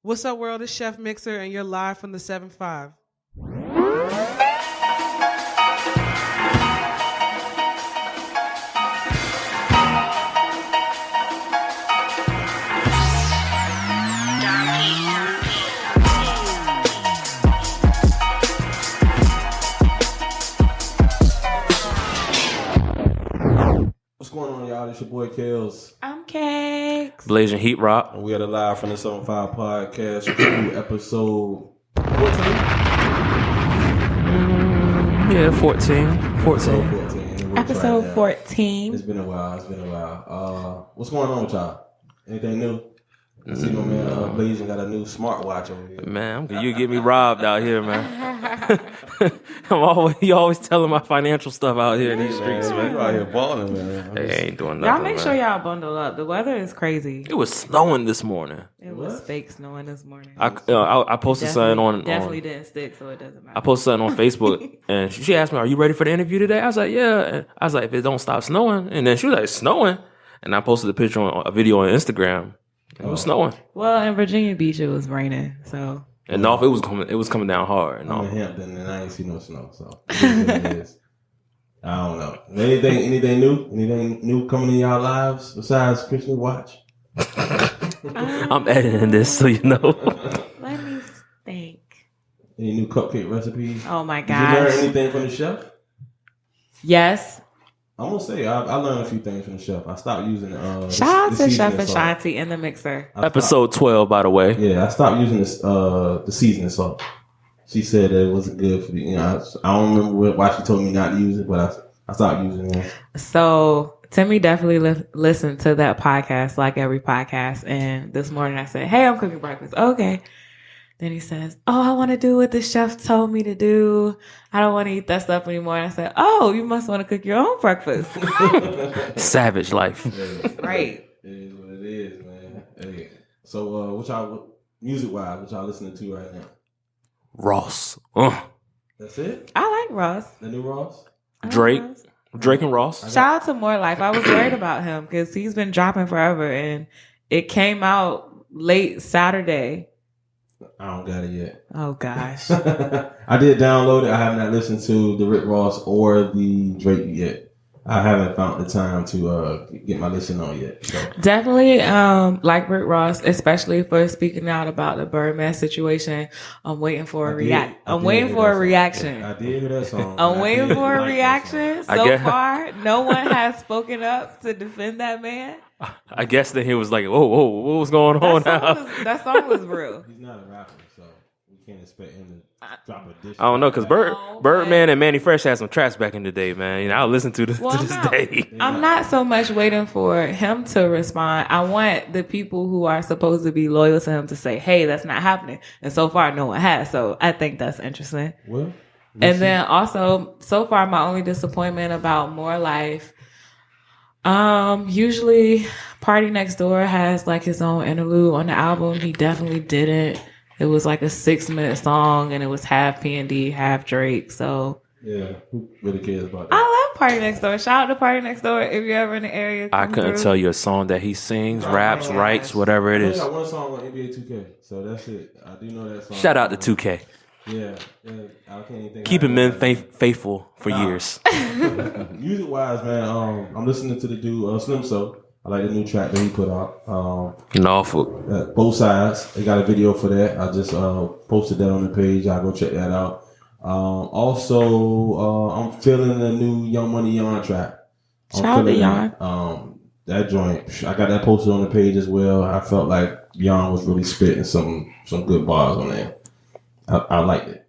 What's up, world? It's Chef Mixer, and you're live from the 7-5. What's going on, y'all? It's your boy Kels. I'm Cakes. Blazing Heat Rock. And we are live from the 7-5 podcast, episode 14. Yeah, 14. Episode 14. It's been a while. What's going on with y'all? Anything new? I see my man Blazing got a new smartwatch over here. Man, you get me robbed out here, man. You always telling my financial stuff out here in these streets, man. You out here balling, man. They ain't doing nothing. Y'all make sure y'all bundle up. The weather is crazy. It was snowing this morning. It was fake snowing this morning. I posted something on. Definitely didn't stick, so it doesn't matter. I posted something on Facebook, and she asked me, "Are you ready for the interview today?" I was like, "Yeah." And I was like, "If it don't stop snowing," and then she was like, "Snowing," and I posted a video on Instagram. It was snowing. Well, in Virginia Beach, it was raining. So and North, it was coming down hard. I'm in Hampton, and I ain't see no snow, so it is. I don't know. Anything new? Anything new coming in y'all lives besides Christian Watch? I'm editing this, so you know. Let me think. Any new cupcake recipes? Oh my Did you learn gosh. anything from the chef? Yes. I'm gonna say I learned a few things from the chef. I stopped using Shout out the to Chef seasoning salt. Ashanti in the mixer. Episode 12, by the way. Yeah, I stopped using the seasoning salt. She said that it wasn't good for me. I don't remember why she told me not to use it, but I stopped using it. So Timmy definitely listened to that podcast, like every podcast. And this morning I said, "Hey, I'm cooking breakfast." Okay. Then he says, "Oh, I want to do what the chef told me to do. I don't want to eat that stuff anymore." And I said, "Oh, you must want to cook your own breakfast." Savage life. Right. It is what it is, man. Hey. So, what y'all, music-wise, what y'all listening to right now? Ross. That's it? I like Ross. The new Ross? Drake. Drake and Ross. Shout out to More Life. I was worried about him because he's been dropping forever. And it came out late Saturday. I don't got it yet. Oh, gosh. I did download it. I have not listened to the Rick Ross or the Drake yet. I haven't found the time to get my listen on yet. So. Definitely like Rick Ross, especially for speaking out about the Birdman situation. I'm waiting for a reaction. I did hear that song. I'm waiting for a reaction. So far, no one has spoken up to defend that man. I guess that he was like, whoa, what was going on now? That song was real. He's not a rapper, so we can't expect him to drop a dish. I don't know, because Birdman and Manny Fresh had some tracks back in the day, man. You know, I'll listen to this day. I'm not so much waiting for him to respond. I want the people who are supposed to be loyal to him to say, "Hey, that's not happening." And so far, no one has. So I think that's interesting. Well, and then also, so far, my only disappointment about More Life. Usually Party Next Door has like his own interlude on the album. He definitely didn't. It was like a 6-minute song and it was half P&D, half Drake. So yeah, who really cares about that? I love Party Next Door. Shout out to Party Next Door if you're ever in the area. I couldn't tell you a song that he sings, raps, writes, whatever it is. I got one song on NBA 2K, so that's it. I do know that song. Shout out to 2K. Yeah, I can't even think. Keeping men faithful for years. Music wise, man, I'm listening to the dude Slim So. I like the new track that he put out. Norfolk. Both sides. They got a video for that. I just posted that on the page. I'll go check that out. Also, I'm feeling the new Young Money Yon track. Shout out to Yon. That joint, I got that posted on the page as well. I felt like Yon was really spitting some good bars on there. I liked it.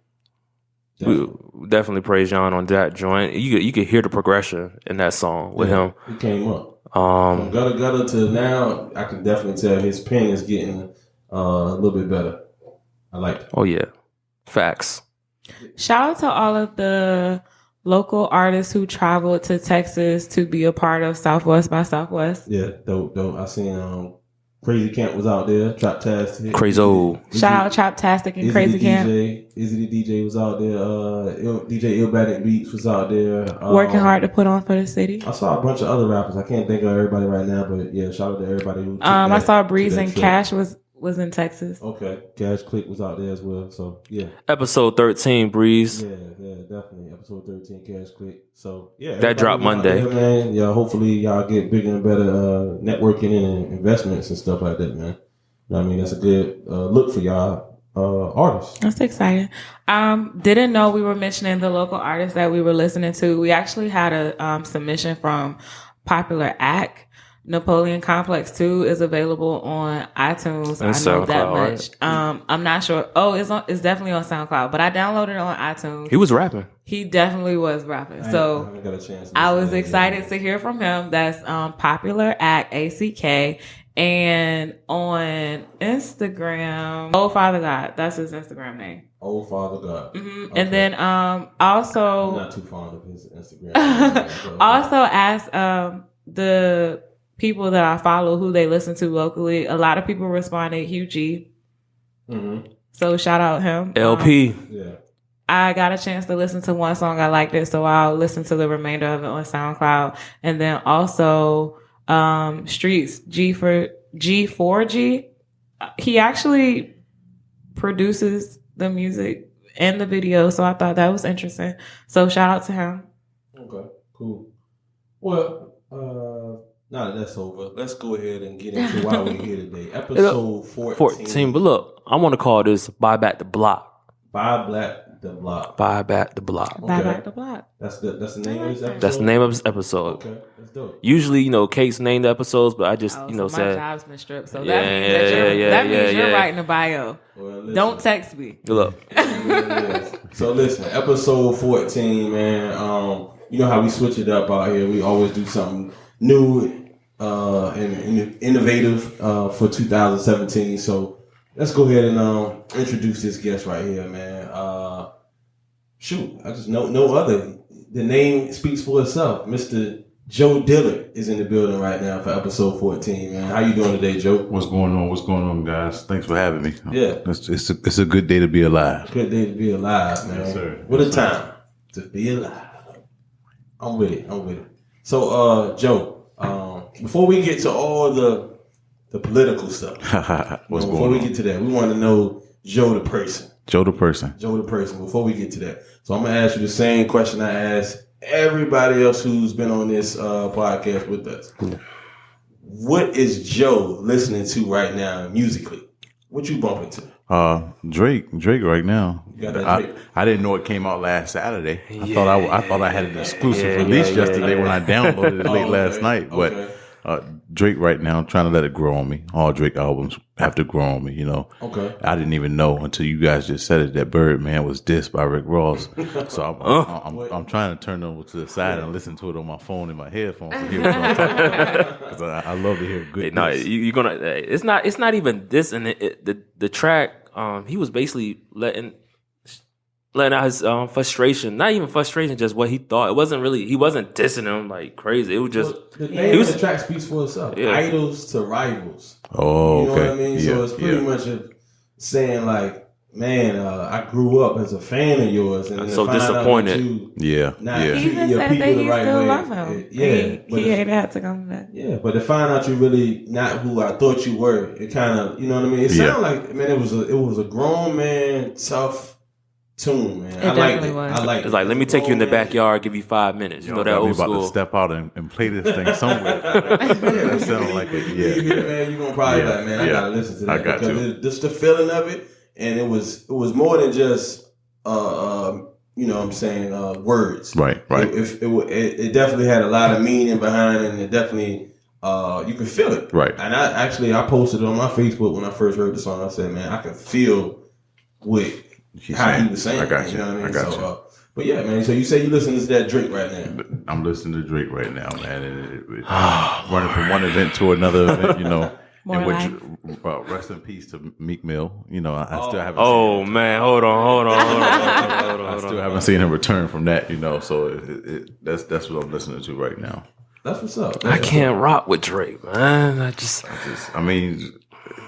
We definitely praise John on that joint. You could hear the progression in that song with him. He came up. From gutter to now, I can definitely tell his pen is getting a little bit better. I like it. Oh yeah, facts. Shout out to all of the local artists who traveled to Texas to be a part of Southwest by Southwest. Yeah, dope. I seen Crazy Camp was out there. Traptastic. Crazy old. Shout out Traptastic and Crazy Camp. Izzy the DJ was out there. DJ Illbatic Beats was out there. Working hard to put on for the city. I saw a bunch of other rappers. I can't think of everybody right now, but yeah, shout out to everybody who. I saw Breeze and Cash was was in Texas. Okay. Cash Click was out there as well. So, yeah. Episode 13, Breeze. Yeah, definitely. Episode 13, Cash Click. So, yeah. That dropped Monday. There, man. Yeah, hopefully y'all get bigger and better networking and investments and stuff like that, man. You know what I mean? That's a good look for y'all artists. That's exciting. Didn't know we were mentioning the local artists that we were listening to. We actually had a submission from Popular Act. Napoleon Complex 2 is available on iTunes. And I know that SoundCloud, much. I'm not sure. Oh, it's definitely on SoundCloud, but I downloaded it on iTunes. He was rapping. He definitely was rapping. So I got a chance. I was excited to hear from him. That's Popular Act ACK. And on Instagram, Oh Father God. That's his Instagram name. Oh Father God. Mm-hmm. Okay. And then also I'm not too fond of his Instagram. also asked the people that I follow who they listen to locally. A lot of people responded Hugh G. Mm-hmm. So shout out him. LP. Yeah. I got a chance to listen to one song. I liked it, so I'll listen to the remainder of it on SoundCloud. And then also Streets G4G. He actually produces the music and the video, so I thought that was interesting. So shout out to him. Okay, cool. Well, now that that's over, let's go ahead and get into why we're here today. Episode 14. But look, I want to call this Buy Back the Block. Buy Back the Block. Buy Back the Block. Buy Back the Block. That's the name of this episode? That's the name of this episode. Okay, that's dope. Usually, Kate's named the episodes, but I just, So my said. job's been stripped, so Yeah, that means you're yeah. writing a bio. Well, listen. Don't text me. Look, Yes. So listen, episode 14, man. You know how we switch it up out here. We always do something new and innovative for 2017. So let's go ahead and introduce this guest right here, man. I just know no other. The name speaks for itself. Mr. Joe Dillard is in the building right now for episode 14, man. How you doing today, Joe? What's going on? What's going on, guys? Thanks for having me. Yeah. It's a good day to be alive. Good day to be alive, man. Yes, sir. What a time to be alive. I'm with it. So, Joe, before we get to all the political stuff, What's before going we on? get to that, we want to know Joe the person. Joe the person. Before we get to that, so I'm gonna ask you the same question I asked everybody else who's been on this podcast with us. What is Joe listening to right now musically? What you bumping to? Drake right now. You got that Drake? I didn't know it came out last Saturday. I thought I had an exclusive release yesterday when I downloaded it late last night. But Drake right now, I'm trying to let it grow on me. All Drake albums have to grow on me, Okay. I didn't even know until you guys just said it that Birdman was dissed by Rick Ross. So I'm trying to turn over to the side and listen to it on my phone and my headphones to hear what I'm talking about. 'Cause I love to hear good. no, diss. you're gonna. It's not even this, and the track. He was basically letting out his frustration. Not even frustration, just what he thought. It wasn't really. He wasn't dissing him like crazy. It was just. The name of the track speaks for itself. Yeah. Idols to rivals. Oh, You know okay. what I mean? So it's pretty much saying like, man, I grew up as a fan of yours, and I'm then so to find out disappointed. that you Yeah. not Yeah. He treating even your said people that the he right still way. love him. Yeah, He hated had to come back. yeah, but to find out you really not who I thought you were, it kind of, you know what I mean? It sounded like, man, it was a grown man, tough tune, man. I liked definitely it. was. I liked it. It's like, let me take you in the Grown man. backyard, give you 5 minutes. You know that got me old about school. to step out and play this thing somewhere. Yeah, It sounded like it. You hear it, Yeah. man, you're gonna probably Yeah, like, man, I yeah. gotta listen to that. I got because to. just the feeling of it, and it was more than just you know what I'm saying, words. Right. It definitely had a lot of meaning behind it, and it definitely you could feel it. Right. And I posted it on my Facebook when I first heard the song. I said, man, I could feel what how he was saying. I got you. know what I mean? I got you. But yeah, man. So you say you listen to that Drake right now? I'm listening to Drake right now, man. And running from one event to another event, More life. Rest in peace to Meek Mill. I still haven't. Oh man, hold on. I still haven't seen him return from that. So that's what I'm listening to right now. That's what's up. I can't rock with Drake, man. I mean,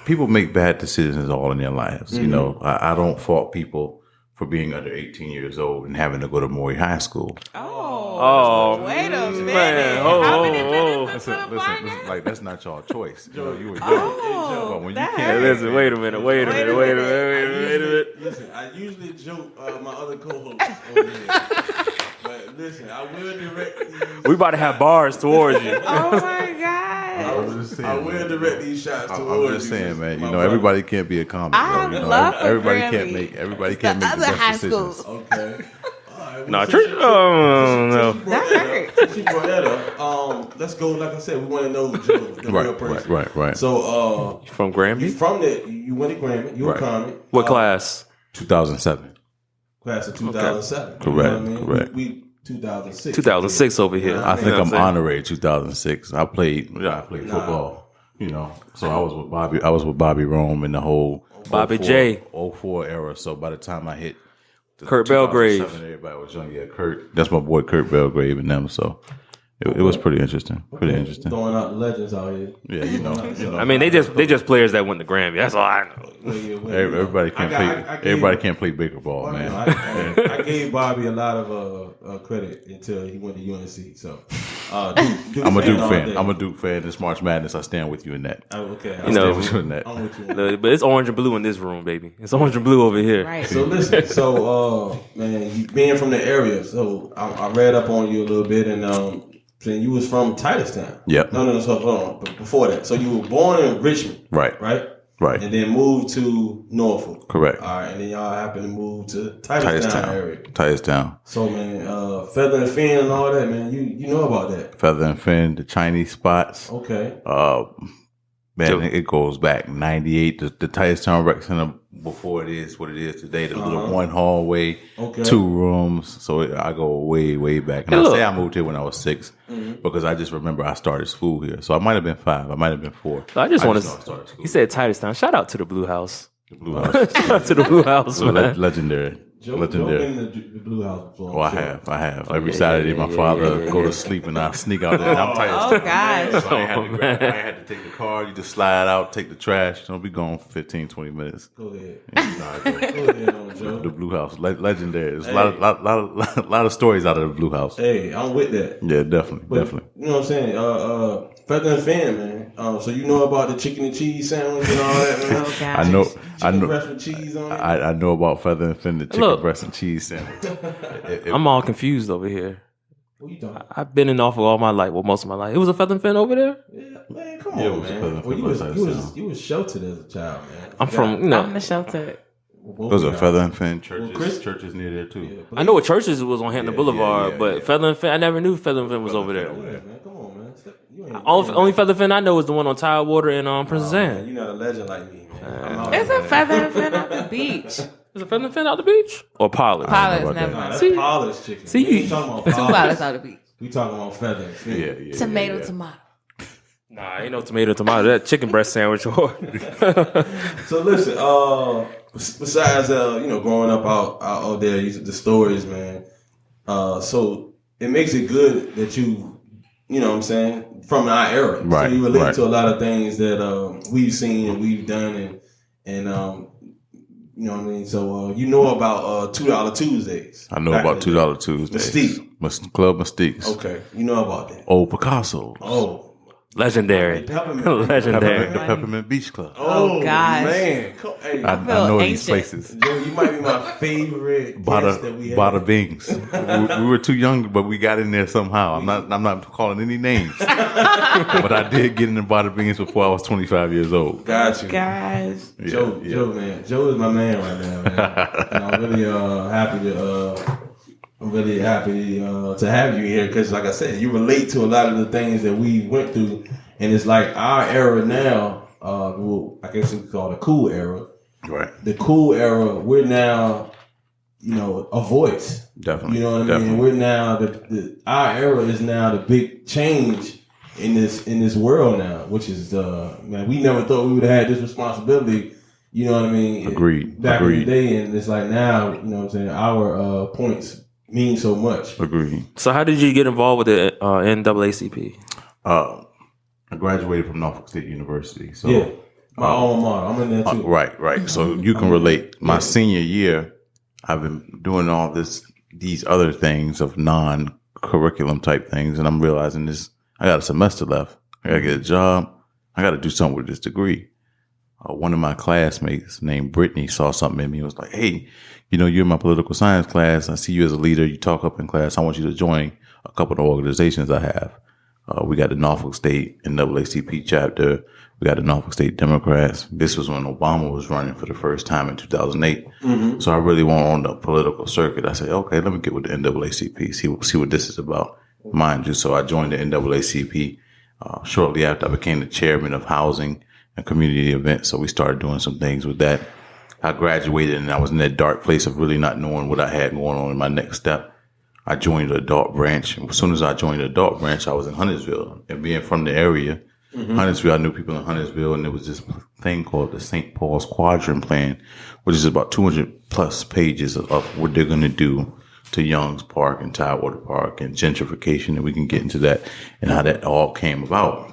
people make bad decisions all in their lives. I don't fault people for being under 18 years old and having to go to Maury High School. Oh, wait a minute. man. How many minutes into the Listen, podcast? like that's not your choice. You know, you were young. Oh, But when you that can't, hurt. Listen, wait a minute. Listen, I usually joke my other co-hosts over here. But listen, I will direct these. We about to have bars towards you. Oh my God. I was just saying, I will direct these shots towards I'm you. just saying, man. You my know, brother. everybody can't be a comic. I bro, you know? love for everybody Grammy. can't make everybody It's can't the make the other best high decisions. schools. Okay. All right. Nah, church. Oh no. That hurt. Since you brought that up, let's go. Like I said, we want to know Joe, the real person. Right. So, From you Granby? from the? You went to Grammy. You were Right. comic. What class? 2007. Class of 2007. Correct, You know what I mean? correct. We 2006. 2006 over here. I think You know I'm what saying? honorary 2006. I played football. You know, so I was with Bobby Rome in the whole Bobby 04 J. 04 era. So by the time I hit the Kurt 2007, Belgrave. everybody was young. Yeah, Kurt. That's my boy Kurt Belgrave and them. So it was pretty interesting. Pretty interesting. Throwing out the legends out here. Yeah, you know. I mean, they just players that went to Grammy. That's all I know. Everybody can't play. Everybody can't play bigger ball, man. I gave Bobby a lot of credit until he went to UNC. So I'm a Duke fan. I'm a Duke fan. This March Madness, I stand with you in that. Okay. You know, Stand with you in that. I'm with you. On that. But it's orange and blue in this room, baby. It's orange and blue over here. Right. So listen, man, you being from the area, so I read up on you a little bit, and saying you was from Titustown. Yep. No. So hold on. But before that, so you were born in Richmond, Right. right, and then moved to Norfolk. Correct. All right, and then y'all happened to move to Titustown area. Titustown. So man, Feather and Fin and all that, man, you know about that. Feather and Fin, the Chinese spots. Okay. Man, it goes back 98. The Titustown Rec Center before it is what it is today. The little one hallway, Okay. 2 rooms. So I go way back. And Hey, I look. say I moved here when I was 6 because I just remember I started school here. So I might have been 5. I might have been 4. I just want know I to. started school. He said Titustown. Shout out to the Blue House. The Blue House. Shout out to the Blue House, man. Legendary. Joe Legendary. been in the Blue House before. Oh, I have. Every Saturday, my father go to sleep and I sneak out there. And I'm tired. Oh gosh. So I had to take the car. You just slide out, take the trash. Don't be gone for 15, 20 minutes. Go ahead. Nah, Go ahead on, Joe. the Blue House, legendary. There's a lot of stories out of the Blue House. Hey, I'm with that. Yeah, definitely. But, you know what I'm saying? Feather and Fan, man. So you know about the chicken and cheese sandwich and all that, man? Oh, gosh. I know. Breast with cheese on it. I know about Feather and Fin, the chicken Look. breast and cheese sandwich. I'm all confused over here. What you talking? I've been in Norfolk all my life. Well, most of my life. It was a Feather and Fin over there. Yeah, man, come Yeah, it on, was a man. Feather and Well, Fin you was sheltered as a child, man. I'm from, you know. I'm the shelter. Those are Feather and Fin Chris- churches. Churches near there too. Yeah, I know what churches was on Hampton Boulevard, yeah, but yeah. Feather and Fin, I never knew Feather and Fin was over there. yeah, man. Come on, man. You ain't, Only Feather Fin I know is the one on Tidewater and Princess man, Anne. you're not a legend like me, man. I'm out, It's man. a feather and fin on the beach. Is a Feather and Fin out the beach? Or Pollard? Pilots, about never that. Nah, mind. that's See? polished chicken. See, we ain't you- talking about Two polished. pilots out the beach. We talking about Feather and Fin. Yeah. Tomato, yeah. tomato. Nah, ain't no tomato. That chicken breast sandwich. So listen, besides growing up out there, the stories, man. So it makes it good that you know what I'm saying, from our era. Right, So you relate right. to a lot of things that we've seen and we've done and you know what I mean. So you know about $2 Tuesdays. I know Back about in the day. $2 Tuesdays. Mystique. Club Mystiques. Okay, you know about that. Old Picasso. Oh, Legendary. Peppermint. Legendary. The Peppermint Beach Club. Oh gosh. man, hey, I know these ancient. places. Joe, you might be my favorite guest that we had. Bada Bings. we were too young, but we got in there somehow. I'm not calling any names, but I did get in the Bada Bings before I was 25 years old. Got you. Guys. Yeah, Joe, yeah. Joe, man. Joe is my man right now, man. And I'm really happy to have you here because, like I said, you relate to a lot of the things that we went through, and it's like our era now. Well, I guess it's called the cool era. Right. The cool era. We're now, a voice. Definitely. You know what I mean? Definitely. We're now our era is now the big change in this world now, which is man. We never thought we would have had this responsibility. You know what I mean? Agreed. Back Agreed. in the day, and it's like now, you know what I'm saying? Our points mean so much. Agreed. So how did you get involved with the NAACP? I graduated from Norfolk State University. So Yeah, my alma mater. I'm in there too. Right. So you can relate. My senior year, I've been doing all these other things of non-curriculum type things, and I'm realizing I got a semester left. I got to get a job. I got to do something with this degree. One of my classmates named Brittany saw something in me and was like, hey, you're in my political science class. I see you as a leader. You talk up in class. I want you to join a couple of organizations I have. We got the Norfolk State NAACP chapter. We got the Norfolk State Democrats. This was when Obama was running for the first time in 2008. Mm-hmm. So I really went on the political circuit. I said, okay, let me get with the NAACP, see what this is about. Mind you, so I joined the NAACP shortly after I became the chairman of housing and community events. So we started doing some things with that. I graduated and I was in that dark place of really not knowing what I had going on in my next step. I joined the adult branch. And as soon as I joined the adult branch, I was in Huntersville. And being from the area, Huntersville, I knew people in Huntersville, and there was this thing called the St. Paul's Quadrant Plan, which is about 200 plus pages of what they're going to do to Young's Park and Tidewater Park and gentrification. And we can get into that and how that all came about.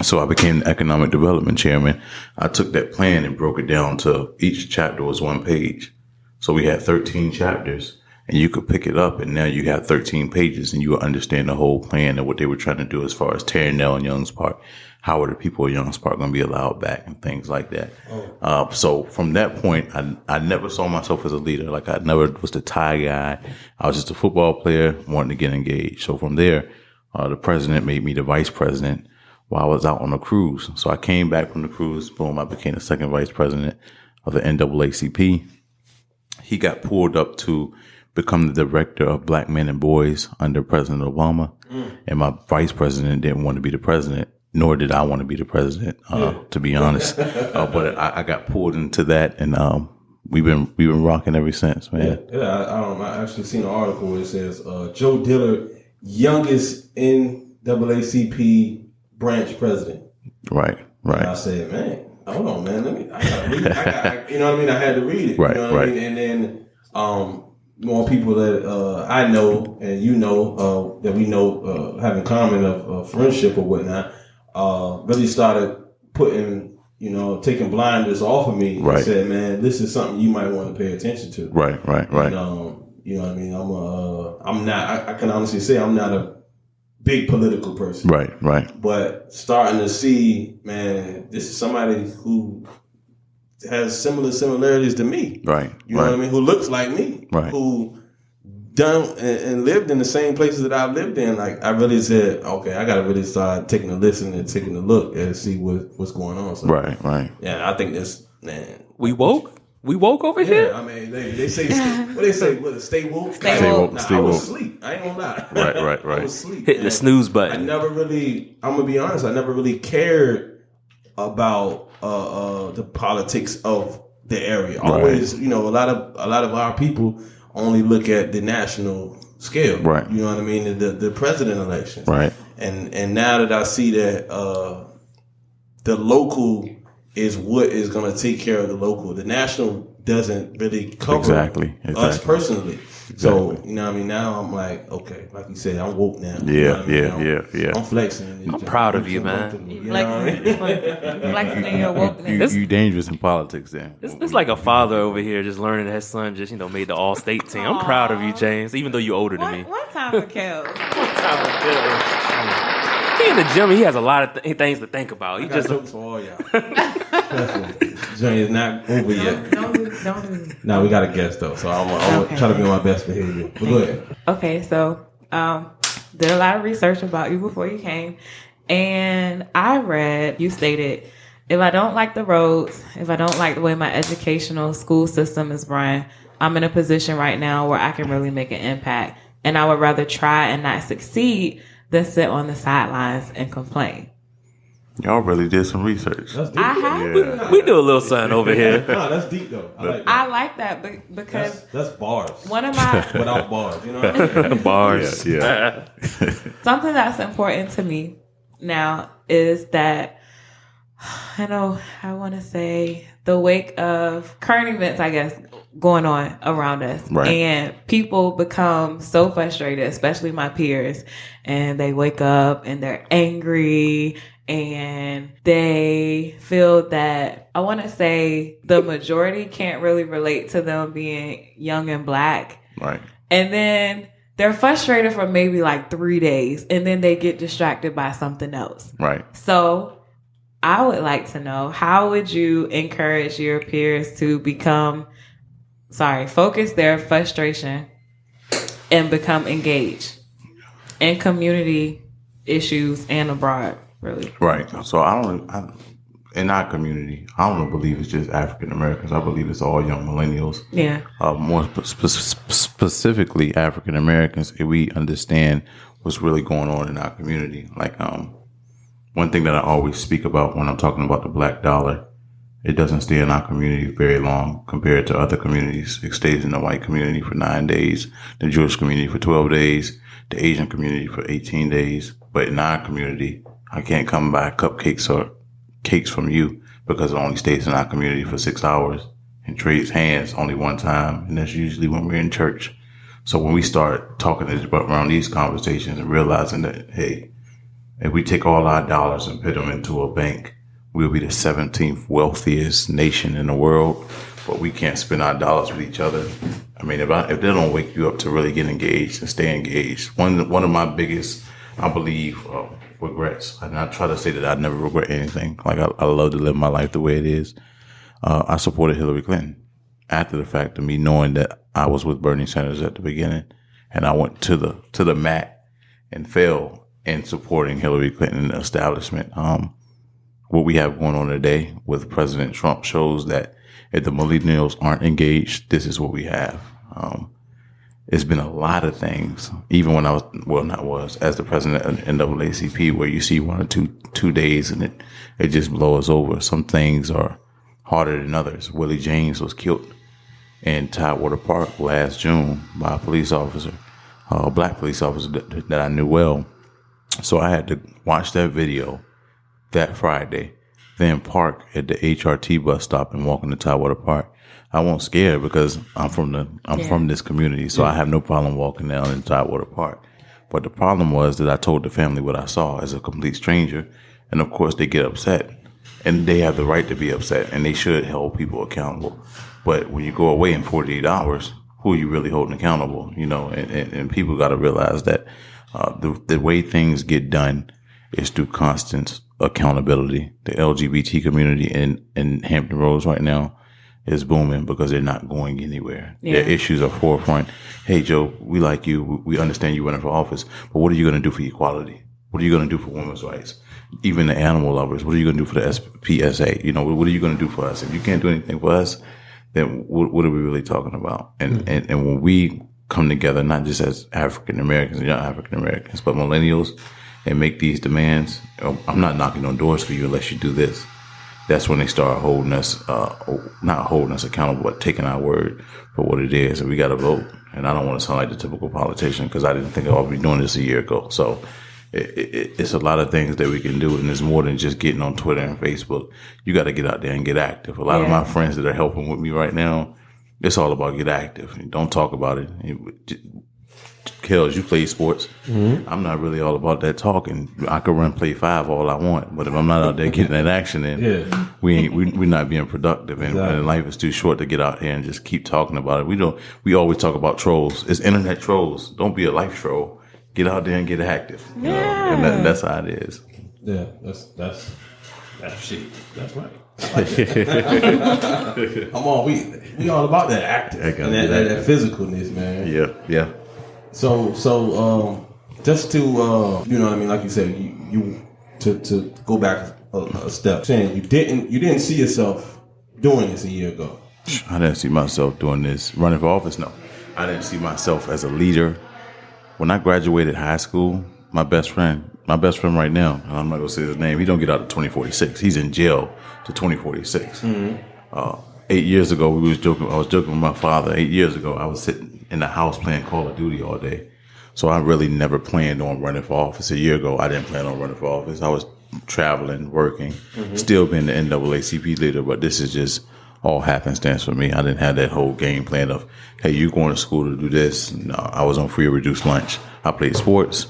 So I became the economic development chairman. I took that plan and broke it down to each chapter was one page. So we had 13 chapters. And you could pick it up, and now you have 13 pages, and you will understand the whole plan and what they were trying to do as far as tearing down Young's Park. How are the people of Young's Park going to be allowed back and things like that? So from that point, I never saw myself as a leader. Like I never was the tie guy. I was just a football player wanting to get engaged. So from there, the president made me the vice president while I was out on a cruise. So I came back from the cruise. Boom, I became the second vice president of the NAACP. He got pulled up to become the director of Black Men and Boys under President Obama. And my vice president didn't want to be the president, nor did I want to be the president, to be honest. But I got pulled into that, and we've been rocking ever since, man. I actually seen an article where it says Joe Diller, youngest NAACP branch president. Right. And I said, man, hold on, man. I gotta read it. You know what I mean? I had to read it. Right. You know what I mean? And then more people that I know and that we know have in common of friendship or whatnot, really started putting, taking blinders off of me and said, man, this is something you might want to pay attention to. Right. And, you know what I mean? I'm not, I can honestly say I'm not a big political person. Right. But starting to see, man, this is somebody who has similarities to me. Right. You know what I mean? Who looks like me. Right. Who done and lived in the same places that I've lived in. Like I really said, okay, I gotta really start taking a listen and taking a look and see what's going on. So, right. Yeah, I think that's, man. We woke over here. I mean, they say what they say. What, stay woke. Stay woke. Nah, Stay I was woke. asleep. I ain't gonna lie. Right. I was asleep. Hitting the snooze button. I'm gonna be honest. I never really cared about the politics of the area. Always, a lot of our people only look at the national scale. Right. You know what I mean? The president elections. Right. And now that I see that the local is what is going to take care of the local, the national doesn't really cover us personally. So, you know what I mean? Now I'm like, okay, like you said, I'm woke now. Yeah. I'm flexing. I'm proud of you, man. Flexing in your wokeness. You dangerous in politics then. It's like a father over here just learning that his son just, made the all-state team. I'm proud of you, James, even though you're older than me. One time for Kel. He in the gym, he has a lot of things to think about. I got jokes for all y'all. Journey is not over yet. Don't do it. Now we got a guest though, so I'm Okay. trying to be on my best behavior. But go ahead. Okay, so did a lot of research about you before you came, and I read you stated, if I don't like the roads, if I don't like the way my educational school system is run, I'm in a position right now where I can really make an impact, and I would rather try and not succeed than sit on the sidelines and complain. Y'all really did some research. That's deep. I have to. We do a little something over here. No, that's deep though. I like that. I like that because That's bars. one of my Without bars, you know what I mean? Bars. Yeah. something that's important to me now is that I want to say the wake of current events, I guess, going on around us. Right. And people become so frustrated, especially my peers, and they wake up and they're angry and they feel that, I want to say the majority can't really relate to them being young and black. Right. And then they're frustrated for maybe like 3 days, and then they get distracted by something else. Right. So I would like to know, how would you encourage your peers to focus their frustration and become engaged in community issues and abroad, really? Right. So in our community, I don't believe it's just African Americans. I believe it's all young millennials. Yeah. More specifically African Americans, if we understand what's really going on in our community. Like, one thing that I always speak about when I'm talking about the black dollar, it doesn't stay in our community very long compared to other communities. It stays in the white community for 9 days, the Jewish community for 12 days, the Asian community for 18 days. But in our community, I can't come buy cupcakes or cakes from you because it only stays in our community for 6 hours and trades hands only one time. And that's usually when we're in church. So when we start talking around these conversations and realizing that, hey, if we take all our dollars and put them into a bank, we'll be the 17th wealthiest nation in the world, but we can't spend our dollars with each other. I mean, if they don't wake you up to really get engaged and stay engaged, one of my biggest, I believe, regrets, and I try to say that I never regret anything. Like, I love to live my life the way it is. I supported Hillary Clinton after the fact of me knowing that I was with Bernie Sanders at the beginning, and I went to the mat and fell in supporting Hillary Clinton and the establishment. What we have going on today with President Trump shows that if the millennials aren't engaged, this is what we have. It's been a lot of things, even when as the president of NAACP, where you see 1 or 2 days and it just blows over. Some things are harder than others. Willie James was killed in Tidewater Park last June by a police officer, a black police officer that I knew well. So I had to watch that video that Friday, then park at the HRT bus stop and walk into Tidewater Park. I wasn't scared because I'm from this community, so I have no problem walking down in Tidewater Park. But the problem was that I told the family what I saw as a complete stranger, and of course they get upset, and they have the right to be upset, and they should hold people accountable. But when you go away in 48 hours, who are you really holding accountable? You know, and people got to realize that the way things get done is through constant accountability. The LGBT community in Hampton Roads right now is booming because they're not going anywhere. Yeah. Their issues are forefront. Hey, Joe, we like you. We understand you running for office, but what are you going to do for equality? What are you going to do for women's rights? Even the animal lovers, what are you going to do for the SPSA? You know, what are you going to do for us? If you can't do anything for us, then what are we really talking about? And when we come together, not just as African Americans and young African Americans, but millennials, and make these demands, I'm not knocking on doors for you unless you do this. That's when they start holding us, not holding us accountable, but taking our word for what it is. And we got to vote. And I don't want to sound like the typical politician because I didn't think I would be doing this a year ago. So it's a lot of things that we can do. And it's more than just getting on Twitter and Facebook. You got to get out there and get active. A lot of my friends that are helping with me right now, it's all about get active. Don't talk about it. Kells, you play sports. Mm-hmm. I'm not really all about that talking. I could play 5 all I want, but if I'm not out there getting that action in, we're not being productive. And life is too short to get out here and just keep talking about it. We always talk about trolls. It's internet trolls. Don't be a life troll. Get out there and get active. You know? And that's how it is. Yeah, that's shit. That's right. Come on, we all about that active and that physicalness, man. Yeah. So just to you know what I mean, like you said, you to go back a step, saying you didn't see yourself doing this a year ago. I didn't see myself doing this, running for office. No, I didn't see myself as a leader. When I graduated high school, my best friend right now, I'm not gonna say his name. He don't get out to 2046. He's in jail to 2046. Mm-hmm. 8 years ago, I was joking with my father. 8 years ago, I was sitting in the house playing Call of Duty all day. So I really never planned on running for office. A year ago, I didn't plan on running for office. I was traveling, working, still being the NAACP leader, but this is just all happenstance for me. I didn't have that whole game plan of, hey, you going to school to do this. No, I was on free or reduced lunch. I played sports,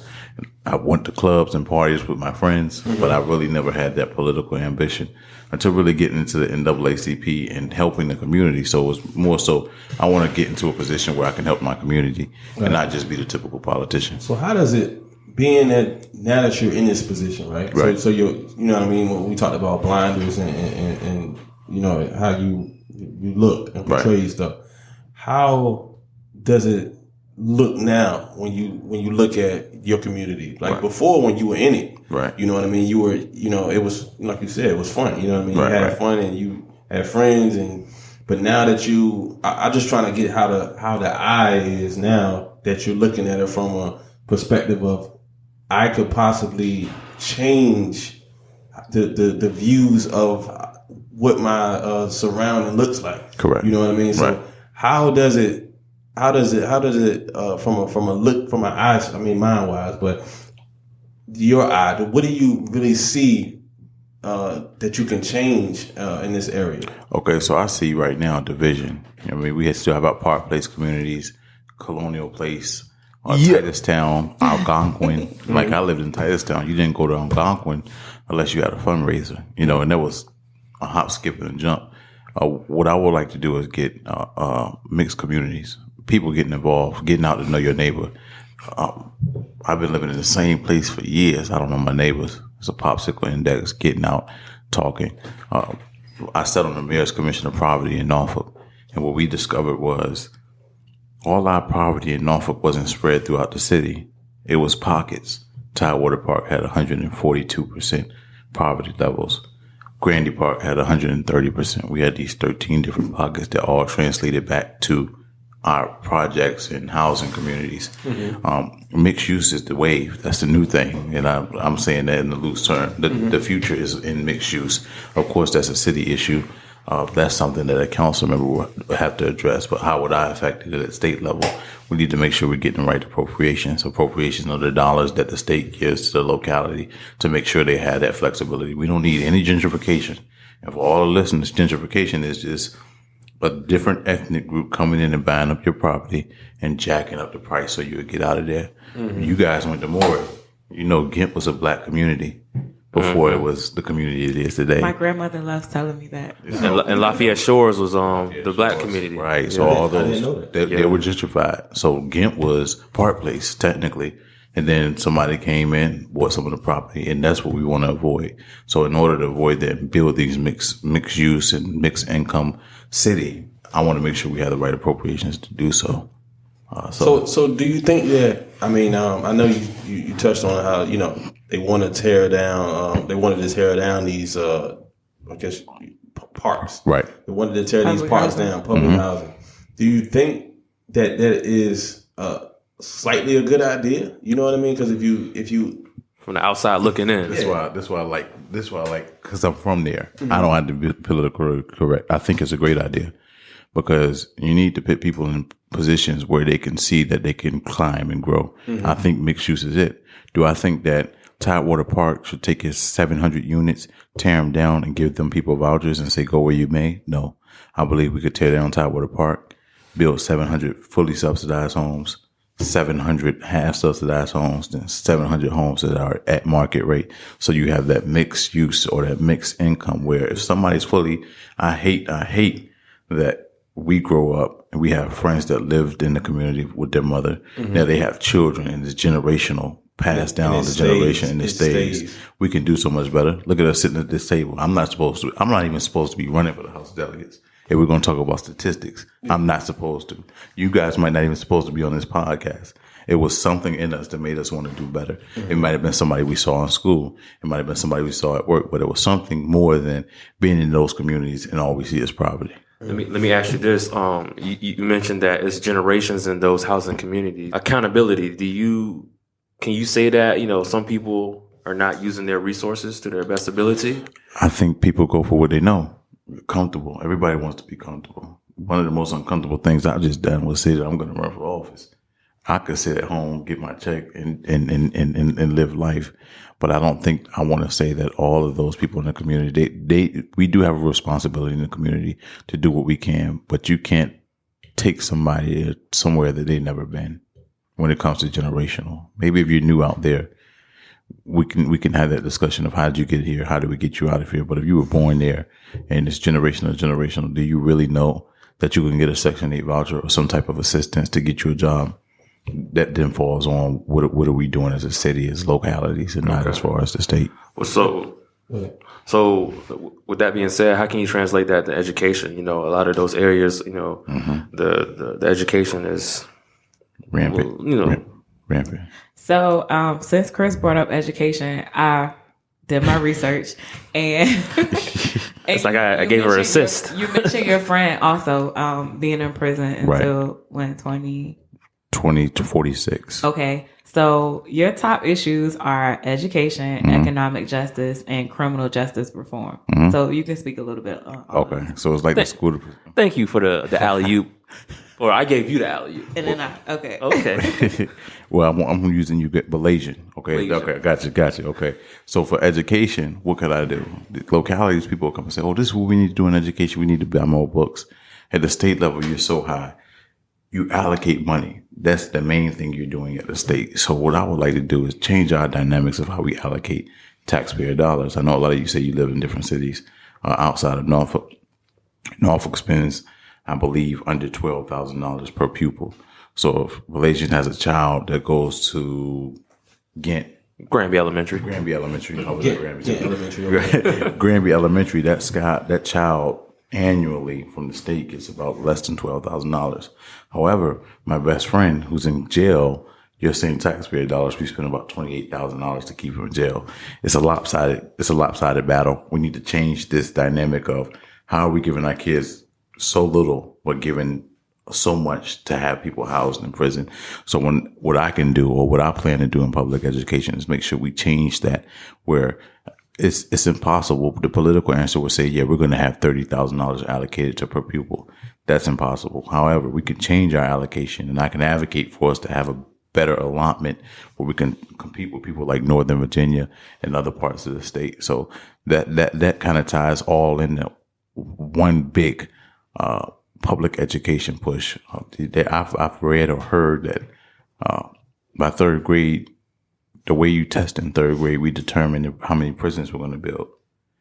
I went to clubs and parties with my friends, but I really never had that political ambition until really getting into the NAACP and helping the community. So it was more so I want to get into a position where I can help my community and not just be the typical politician. So how does it, being that now that you're in this position, right? Right. So you're, you know what I mean? When we talked about blinders and you know, how you look and portray stuff, how does it look now when you look at your community? Like before, when you were in it, Right. you know what I mean? You were, you know, it was, like you said, it was fun. You know what I mean? Right, you had fun and you had friends, but now that I'm just trying to get how the eye is now that you're looking at it from a perspective of, I could possibly change the views of what my surrounding looks like. Correct. You know what I mean? So how does it from a look, from my eyes, I mean mind wise, but your eye, what do you really see that you can change in this area? Okay, so I see right now division. I mean, we still have our Park Place communities, Colonial Place, Titustown, Algonquin. Like I lived in Titustown. You didn't go to Algonquin unless you had a fundraiser, you know, and there was a hop, skip, and a jump. What I would like to do is get mixed communities, people getting involved, getting out to know your neighbor. I've been living in the same place for years. I don't know my neighbors. It's a popsicle index, getting out, talking. I sat on the Mayor's Commission of Poverty in Norfolk, and what we discovered was all our poverty in Norfolk wasn't spread throughout the city. It was pockets. Tidewater Park had 142% poverty levels. Grandy Park had 130%. We had these 13 different pockets that all translated back to our projects and housing communities. Mixed use is the wave. That's the new thing. And I'm saying that in the loose term. The future is in mixed use. Of course, that's a city issue. That's something that a council member will have to address. But how would I affect it at state level? We need to make sure we're getting the right appropriations. Appropriations of the dollars that the state gives to the locality to make sure they have that flexibility. We don't need any gentrification. And for all the listeners, gentrification is just a different ethnic group coming in and buying up your property and jacking up the price so you would get out of there. You guys went to Moore. You know, Ghent was a black community before it was the community it is today. My grandmother loves telling me that. And Lafayette Shores was the black community. Right. So all those, they were gentrified. So Ghent was Park Place, technically. And then somebody came in, bought some of the property, and that's what we want to avoid. So in order to avoid that and build these mixed use and mixed income city, I want to make sure we have the right appropriations to do so. So do you think that, I mean, I know you touched on how, you know, they want to tear down, they wanted to tear down these, I guess, parks. Right. They wanted to tear these parks down, public housing. Do you think that is slightly a good idea? You know what I mean? Because if you from the outside looking in, that's why I like because I'm from there. I don't have to be politically correct. I think it's a great idea because you need to put people in positions where they can see that they can climb and grow. I think mixed use is it. Do I think that Tidewater Park should take its 700 units, tear them down, and give them people vouchers and say, go where you may? No. I believe we could tear down Tidewater Park, build 700 fully subsidized homes, 700 half subsidized homes, then 700 homes that are at market rate. So you have that mixed use or that mixed income where if somebody's fully, I hate that we grow up and we have friends that lived in the community with their mother. Now they have children and it's generational passed down the generation and it stays. We can do so much better. Look at us sitting at this table. I'm not even supposed to be running for the House of Delegates. If we're going to talk about statistics, I'm not supposed to. You guys might not even supposed to be on this podcast. It was something in us that made us want to do better. It might have been somebody we saw in school. It might have been somebody we saw at work, but it was something more than being in those communities and all we see is poverty. Let me ask you this. You mentioned that it's generations in those housing communities. Accountability. Can you say that, you know, some people are not using their resources to their best ability? I think people go for what they know. Comfortable. Everybody wants to be comfortable. One of the most uncomfortable things I've just done was say that I'm going to run for office. I could sit at home, get my check, and live life. But I don't think I want to say that all of those people in the community, we do have a responsibility in the community to do what we can. But you can't take somebody somewhere that they've never been when it comes to generational. Maybe if you're new out there, we can have that discussion of how did you get here? How do we get you out of here? But if you were born there and it's generational, do you really know that you can get a Section 8 voucher or some type of assistance to get you a job? That then falls on what are we doing as a city, as localities, and not as far as the state. Well, so with that being said, how can you translate that to education? You know, a lot of those areas, you know, the education is rampant. You know, rampant. So since Chris brought up education, I did my research, and it's like I gave her an assist. You mentioned your friend also being in prison until when 20 to 46. Okay. So your top issues are education, economic justice, and criminal justice reform. So you can speak a little bit. Okay. So it's like the school. Thank you for the alley-oop. Or I gave you the alley-oop. And then okay. Okay. Well, I'm using you Malaysian. Okay. Malaysian. Okay. Gotcha. Okay. So for education, what could I do? The localities, people come and say, oh, this is what we need to do in education. We need to buy more books. At the state level, you're so high. You allocate money. That's the main thing you're doing at the state. So what I would like to do is change our dynamics of how we allocate taxpayer dollars. I know a lot of you say you live in different cities outside of Norfolk. Norfolk spends, I believe, under $12,000 per pupil. So if Malaysian has a child that goes to Granby Elementary. Granby Elementary. Elementary. Granby Elementary, that child annually from the state gets about less than $12,000. However, my best friend who's in jail, your same taxpayer dollars, we spend about $28,000 to keep him in jail. It's a lopsided battle. We need to change this dynamic of how are we giving our kids so little, but giving so much to have people housed in prison. So what I can do, or what I plan to do in public education, is make sure we change that, where it's impossible. The political answer would say, yeah, we're going to have $30,000 allocated to per pupil. That's impossible. However, we can change our allocation, and I can advocate for us to have a better allotment where we can compete with people like Northern Virginia and other parts of the state. So that kind of ties all into one big public education push. I've read or heard that by third grade, the way you test in third grade, we determine how many prisons we're going to build.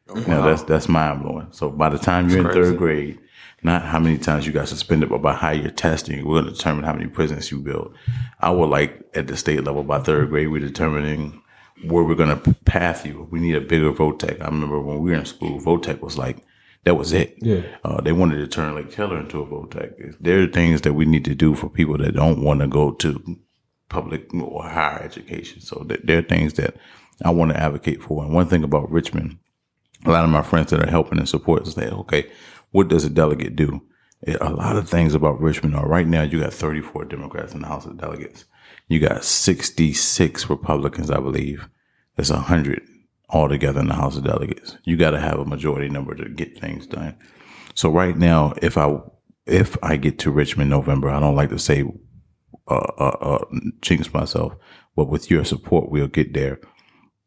Wow. Now that's mind blowing. So by the time you're in third grade, not how many times you got suspended, but by how you're testing, we're going to determine how many prisons you build. I would like at the state level by third grade, we're determining where we're going to path you. We need a bigger VOTEC. I remember when we were in school, VOTEC was like, that was it. Yeah. They wanted to turn Lake Taylor into a VOTEC. There are things that we need to do for people that don't want to go to public or higher education. So there are things that I want to advocate for. And one thing about Richmond, a lot of my friends that are helping and support say, okay, what does a delegate do? A lot of things about Richmond are right now, you got 34 Democrats in the House of Delegates. You got 66 Republicans, I believe. There's 100 altogether in the House of Delegates. You got to have a majority number to get things done. So right now, if I get to Richmond November, I don't like to say jinx myself, but with your support, we'll get there.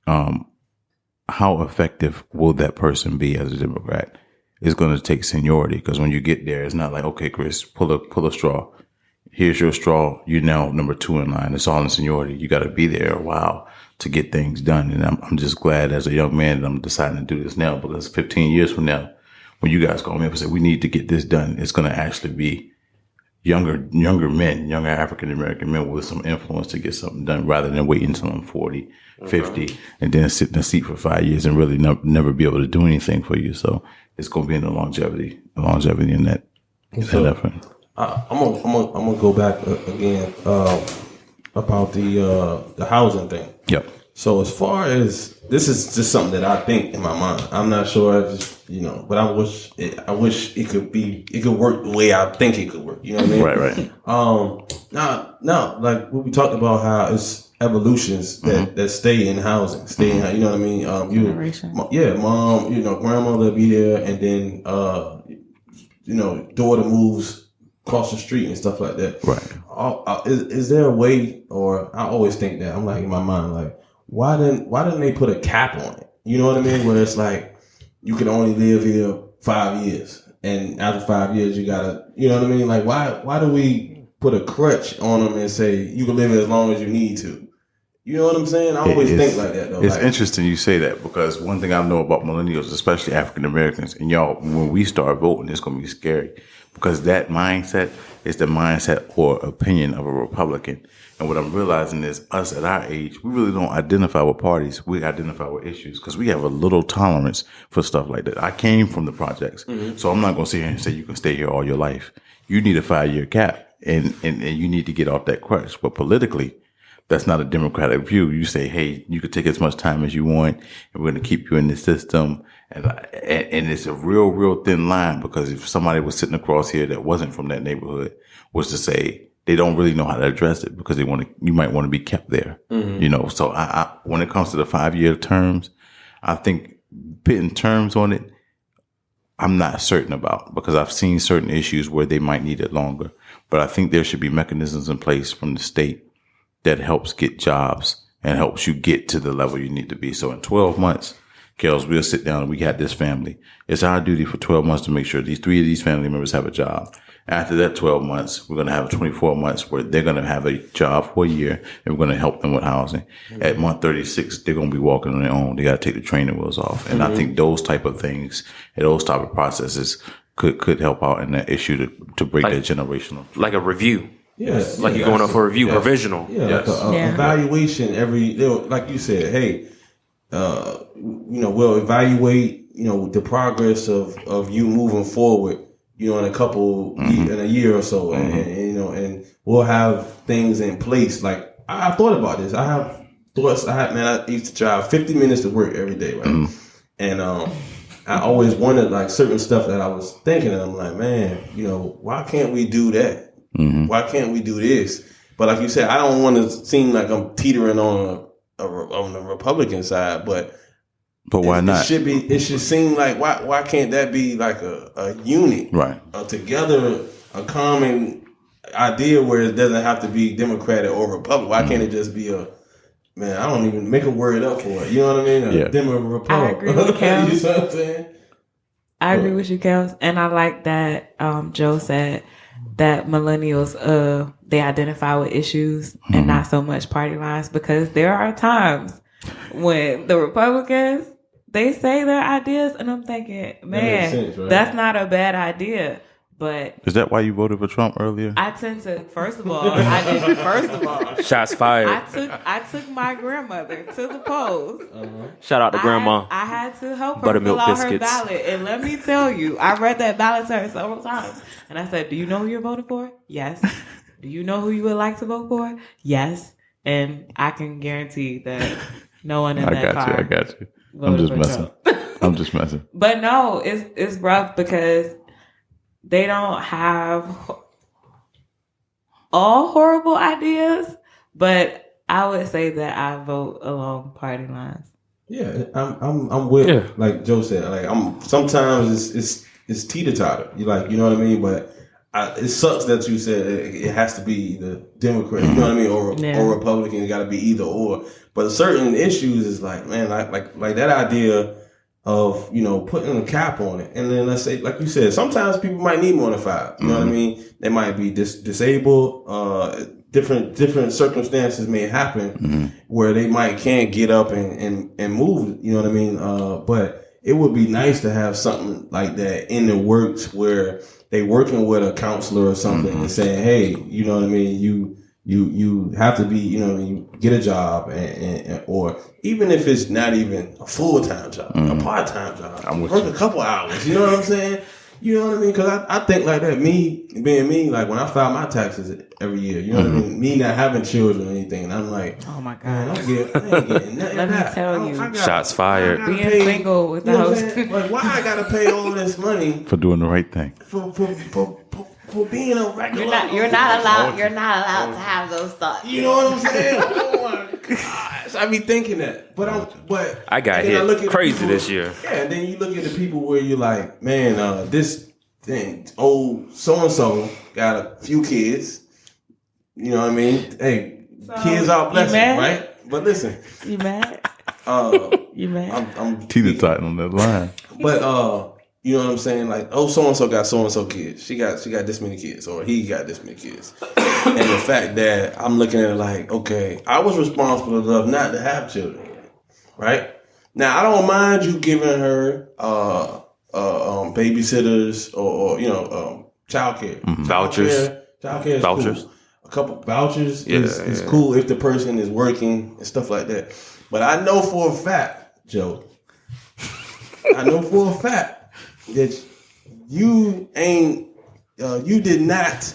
How effective will that person be as a Democrat? It's going to take seniority, because when you get there, it's not like, okay, Chris, pull a straw. Here's your straw. You're now number 2 in line. It's all in seniority. You got to be there a while to get things done. And I'm just glad as a young man that I'm deciding to do this now, because 15 years from now, when you guys call me up and say, we need to get this done, it's going to actually be younger men, younger African-American men with some influence to get something done, rather than waiting until I'm 40, 50, and then sit in the seat for 5 years and really never be able to do anything for you. So it's going to be in the longevity in that effort. I'm gonna go back again about the housing thing. Yep. So as far as this is just something that I think in my mind. I'm not sure if it's, but I wish it could work the way I think it could work. You know what I mean? Right. Now, like what we talked about, how it's evolutions that stay in housing, you know what I mean? Mom, grandmother be there, and then daughter moves across the street and stuff like that. Right. Is there a way, or I always think that, I'm like in my mind, like, why didn't they put a cap on it? You know what I mean? Where it's like, you can only live here 5 years, and after 5 years, you gotta, you know what I mean? Like, why do we put a crutch on them and say you can live as long as you need to. You know what I'm saying? I always think like that, though. It's interesting you say that, because one thing I know about millennials, especially African Americans, and y'all, when we start voting, it's going to be scary, because that mindset is the mindset or opinion of a Republican. And what I'm realizing is us at our age, we really don't identify with parties. We identify with issues, because we have a little tolerance for stuff like that. I came from the projects, so I'm not going to sit here and say you can stay here all your life. You need a 5-year cap, and you need to get off that crutch. But politically, that's not a democratic view. You say, hey, you could take as much time as you want, and we're going to keep you in the system. And it's a real thin line, because if somebody was sitting across here that wasn't from that neighborhood was to say they don't really know how to address it, because you might want to be kept there. You know, so I when it comes to the 5-year terms, I think putting terms on it, I'm not certain about, because I've seen certain issues where they might need it longer. But I think there should be mechanisms in place from the state that helps get jobs and helps you get to the level you need to be. So in 12 months, Kels, we'll sit down and we got this family. It's our duty for 12 months to make sure these 3 of these family members have a job. After that 12 months, we're going to have 24 months where they're going to have a job for a year, and we're going to help them with housing. At month 36, they're going to be walking on their own. They got to take the training wheels off. And I think those type of things and those type of processes could help out in that issue to break that generational. Like a review. Yes. Like you're going up for a review, provisional. Yeah, like evaluation like you said, hey, we'll evaluate, the progress of you moving forward, in a year or so. And we'll have things in place. Like I thought about this. I have thoughts. I used to drive 50 minutes to work every day, right? And, I always wondered like certain stuff that I was thinking, and I'm like, man, why can't we do that? Why can't we do this? But like you said, I don't want to seem like I'm teetering on the Republican side, but why not? It should seem like why can't that be like a unit, right? Together, a common idea where it doesn't have to be Democratic or Republican. Why can't it just be I don't even make a word up for it. You know what I mean? Democratic. I agree with Kels. You know what I'm saying? I agree with you, Kels, and I like that Joe said that millennials they identify with issues and not so much party lines, because there are times when the Republicans, they say their ideas and I'm thinking, man, sense, right? That's not a bad idea. But is that why you voted for Trump earlier? I tend to, first of all, shots fired. I took my grandmother to the polls. Shout out to grandma. I had to help her Buttermilk fill out biscuits. her ballot. And let me tell you, I read that ballot to her several times. And I said, do you know who you're voting for? Yes. Do you know who you would like to vote for? Yes. And I can guarantee that no one in that car. I got you. I'm just messing. I'm just messing. But no, it's rough because they don't have all horrible ideas, but I would say that I vote along party lines. Yeah, I'm with like Joe said. Like sometimes it's teeter-totter. You know what I mean? But it sucks that you said it has to be the Democrat. You know what I mean? Or Republican. It got to be either or. But certain issues is like, man, like that idea of, putting a cap on it. And then let's say, like you said, sometimes people might need more than 5. You know what I mean? They might be disabled. Different circumstances may happen where they can't get up and move. You know what I mean? But it would be nice to have something like that in the works where they working with a counselor or something and saying, hey, you know what I mean? You have to be, you get a job and or even if it's not even a full-time job, a part-time job, work a couple hours, you know what I'm saying? You know what I mean? Because I think like that, me being me, like when I file my taxes every year, you know what I mean? Me not having children or anything, and I'm like, oh my God, man, I ain't getting nothing. Let me tell you, shots fired. Being single with the host. Like, why I gotta pay all this money for doing the right thing? For being a regular, you're not allowed to have those thoughts. You know what I'm saying? Oh my gosh, I be thinking that, but I got hit crazy this year. Yeah, and then you look at the people where you're like, man, this thing, old so and so got a few kids. You know what I mean? Hey, so, kids are blessings, right? But listen, you mad? You mad? I'm teeter-totting on that line. But You know what I'm saying? Like, oh, so and so got kids. She got this many kids, or he got this many kids. And the fact that I'm looking at it like, okay, I was responsible enough not to have children, right? Now I don't mind you giving her babysitters or childcare, Vouchers. Childcare is Vouchers. cool. A couple vouchers is cool if the person is working and stuff like that. But I know for a fact, Joe. That you ain't, you did not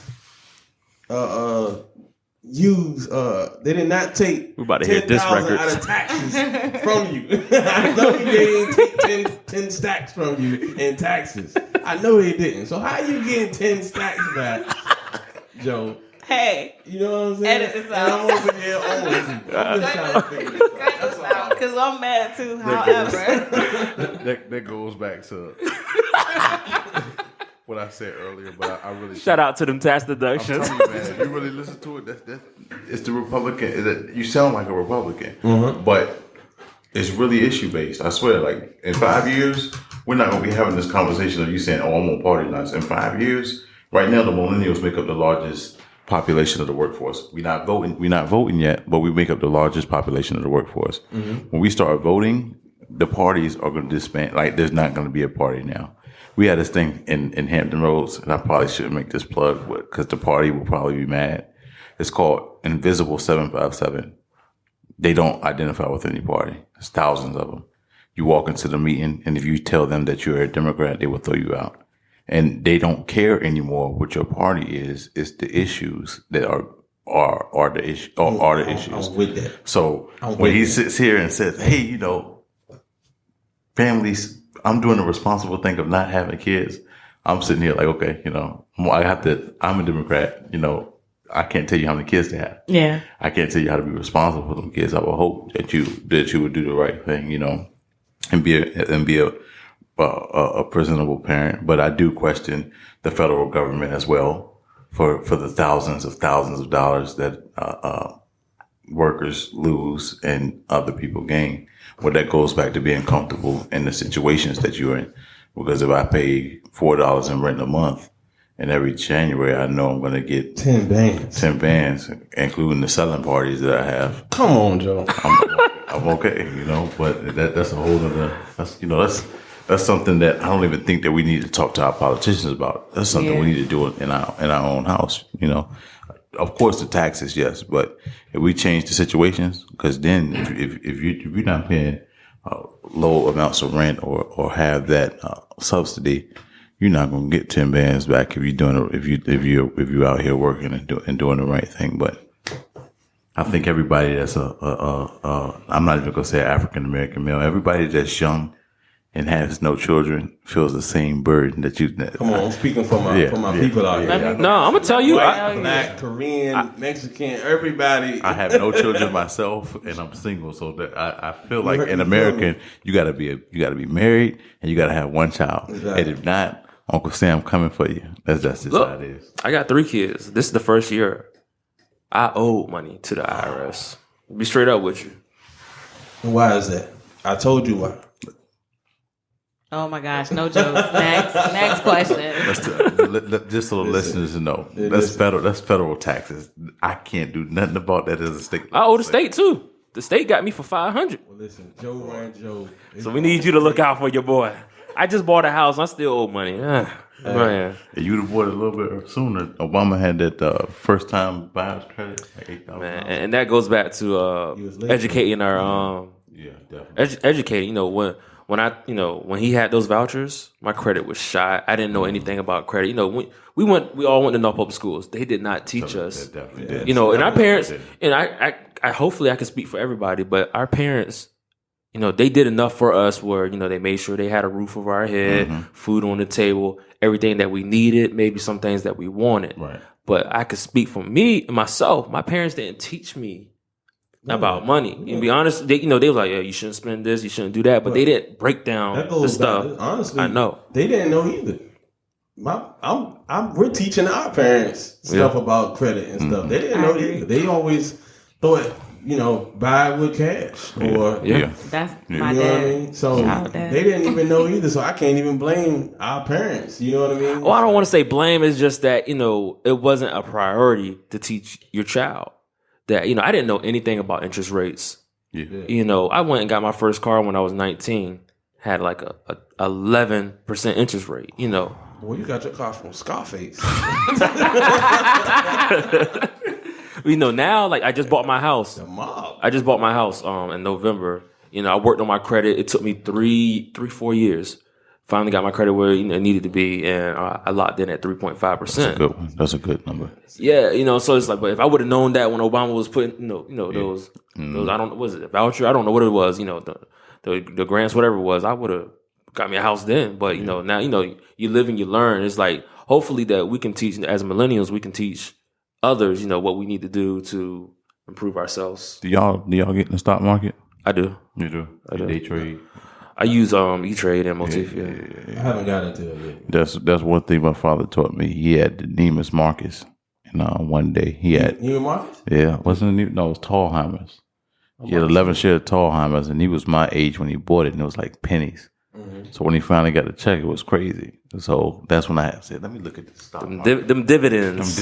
use, they did not take we about to hit this record out of taxes from you. I know they didn't take 10 stacks from you in taxes. I know they didn't. So how you getting 10 stacks back, Joe? Hey, you know what I'm saying? Edit this And out. I'm over here on I'm just trying to figure this out. That's all. because I'm mad too. However, That goes back to what I said earlier, but I really Shout out to them tax I'm deductions. telling you, man, if you really listen to it, that's it's the Republican. You sound like a Republican, but it's really issue based. I swear, like in 5 years, we're not going to be having this conversation of you saying, "Oh, I'm on party nights." In 5 years, right now, the millennials make up the largest population of the workforce. We're not voting yet, but we make up the largest population of the workforce. When we start voting, the parties are going to disband. Like, there's not going to be a party now. We had this thing in Hampton Roads, and I probably shouldn't make this plug because the party will probably be mad. It's called Invisible 757. They don't identify with any party. There's thousands of them. You walk into the meeting, and if you tell them that you're a Democrat, they will throw you out. And they don't care anymore what your party is. It's the issues that are the issue or are the issues. I'm with that. So when he sits here and says, "Hey, families, I'm doing the responsible thing of not having kids," I'm sitting here like, okay, I'm a Democrat. I can't tell you how many kids to have. yeah, I can't tell you how to be responsible for them kids. I would hope that you would do the right thing, and be a presentable parent. But I do question the federal government as well for the thousands of dollars that workers lose and other people gain. Well, that goes back to being comfortable in the situations that you're in. Because if I pay $4 in rent a month, and every January I know I'm going to get 10 bands, including the selling parties that I have. Come on, Joe. I'm okay, but that's a whole other, that's something that I don't even think that we need to talk to our politicians about. That's something we need to do in our own house, Of course, the taxes, yes, but if we change the situations, because then if you're not paying low amounts of rent or have that subsidy, you're not going to get 10 bands back if you're out here working and doing the right thing. But I think everybody that's I'm not even going to say African American male, everybody that's young and has no children feels the same burden that you. Come on, I'm speaking for my people out here. No, I'm gonna tell you, White, black, Korean, Mexican, everybody. I have no children myself, and I'm single, so that I feel like in American, you gotta be married and you gotta have one child, exactly. And if not, Uncle Sam coming for you. That's just how it is. I got 3 kids. This is the first year I owe money to the IRS. Be straight up with you. Why is that? I told you why. oh my gosh, no jokes. Next question. Just so the listeners know, that's federal taxes. I can't do nothing about that as a state. I owe the state too. The state got me for $500. Well, listen, Joe ran Joe. So we need you to look out for your boy. I just bought a house. I still owe money. Man. You'd have bought it a little bit sooner. Obama had that first time buyer's credit, like $8,000. Man, and that goes back to educating our definitely. educating. When he had those vouchers, my credit was shot. I didn't know anything about credit. We all went to North Public Schools. They did not teach us. They definitely did. And our parents, and I hopefully I can speak for everybody, but our parents, they did enough for us where, they made sure they had a roof over our head, food on the table, everything that we needed, maybe some things that we wanted. Right. But I could speak for me and myself. My parents didn't teach me about money. And be honest, they were like, yeah, you shouldn't spend this, you shouldn't do that. But they didn't break down the stuff. Honestly, I know. They didn't know either. We're teaching our parents stuff about credit and stuff. They didn't know either. They always thought buy it with cash or That's you my know dad. what I mean? So Shout out dad. they didn't even know either. So I can't even blame our parents. You know what I mean? Well, I don't want to say blame. It's just that, it wasn't a priority to teach your child that, I didn't know anything about interest rates. Yeah. I went and got my first car when I was 19, had like a 11% interest rate, Boy, you got your car from Scarface. Now, like, I just bought my house. The mob. I just bought my house in November. I worked on my credit. It took me 4 years. Finally got my credit where it needed to be, and I locked in at 3.5%. That's a good one. That's a good number. Yeah, so it's like, but if I would have known that when Obama was putting, those, I don't know, was it a voucher? I don't know what it was. The grants, whatever it was, I would have got me a house then. But now you live and you learn. It's like hopefully that we can teach as millennials, we can teach others, what we need to do to improve ourselves. Do y'all get in the stock market? I do. You do. I do. Day trade. I use E-Trade and Motif. Yeah. I haven't got into it yet. That's one thing my father taught me. He had the Neiman Marcus, and one day he had Neiman Marcus. Yeah, wasn't it? No, it was Tallheimers. He had 11 shares of Tallheimers, and he was my age when he bought it, and it was like pennies. So when he finally got the check, it was crazy. So that's when I said, "Let me look at the stock market." Them dividends.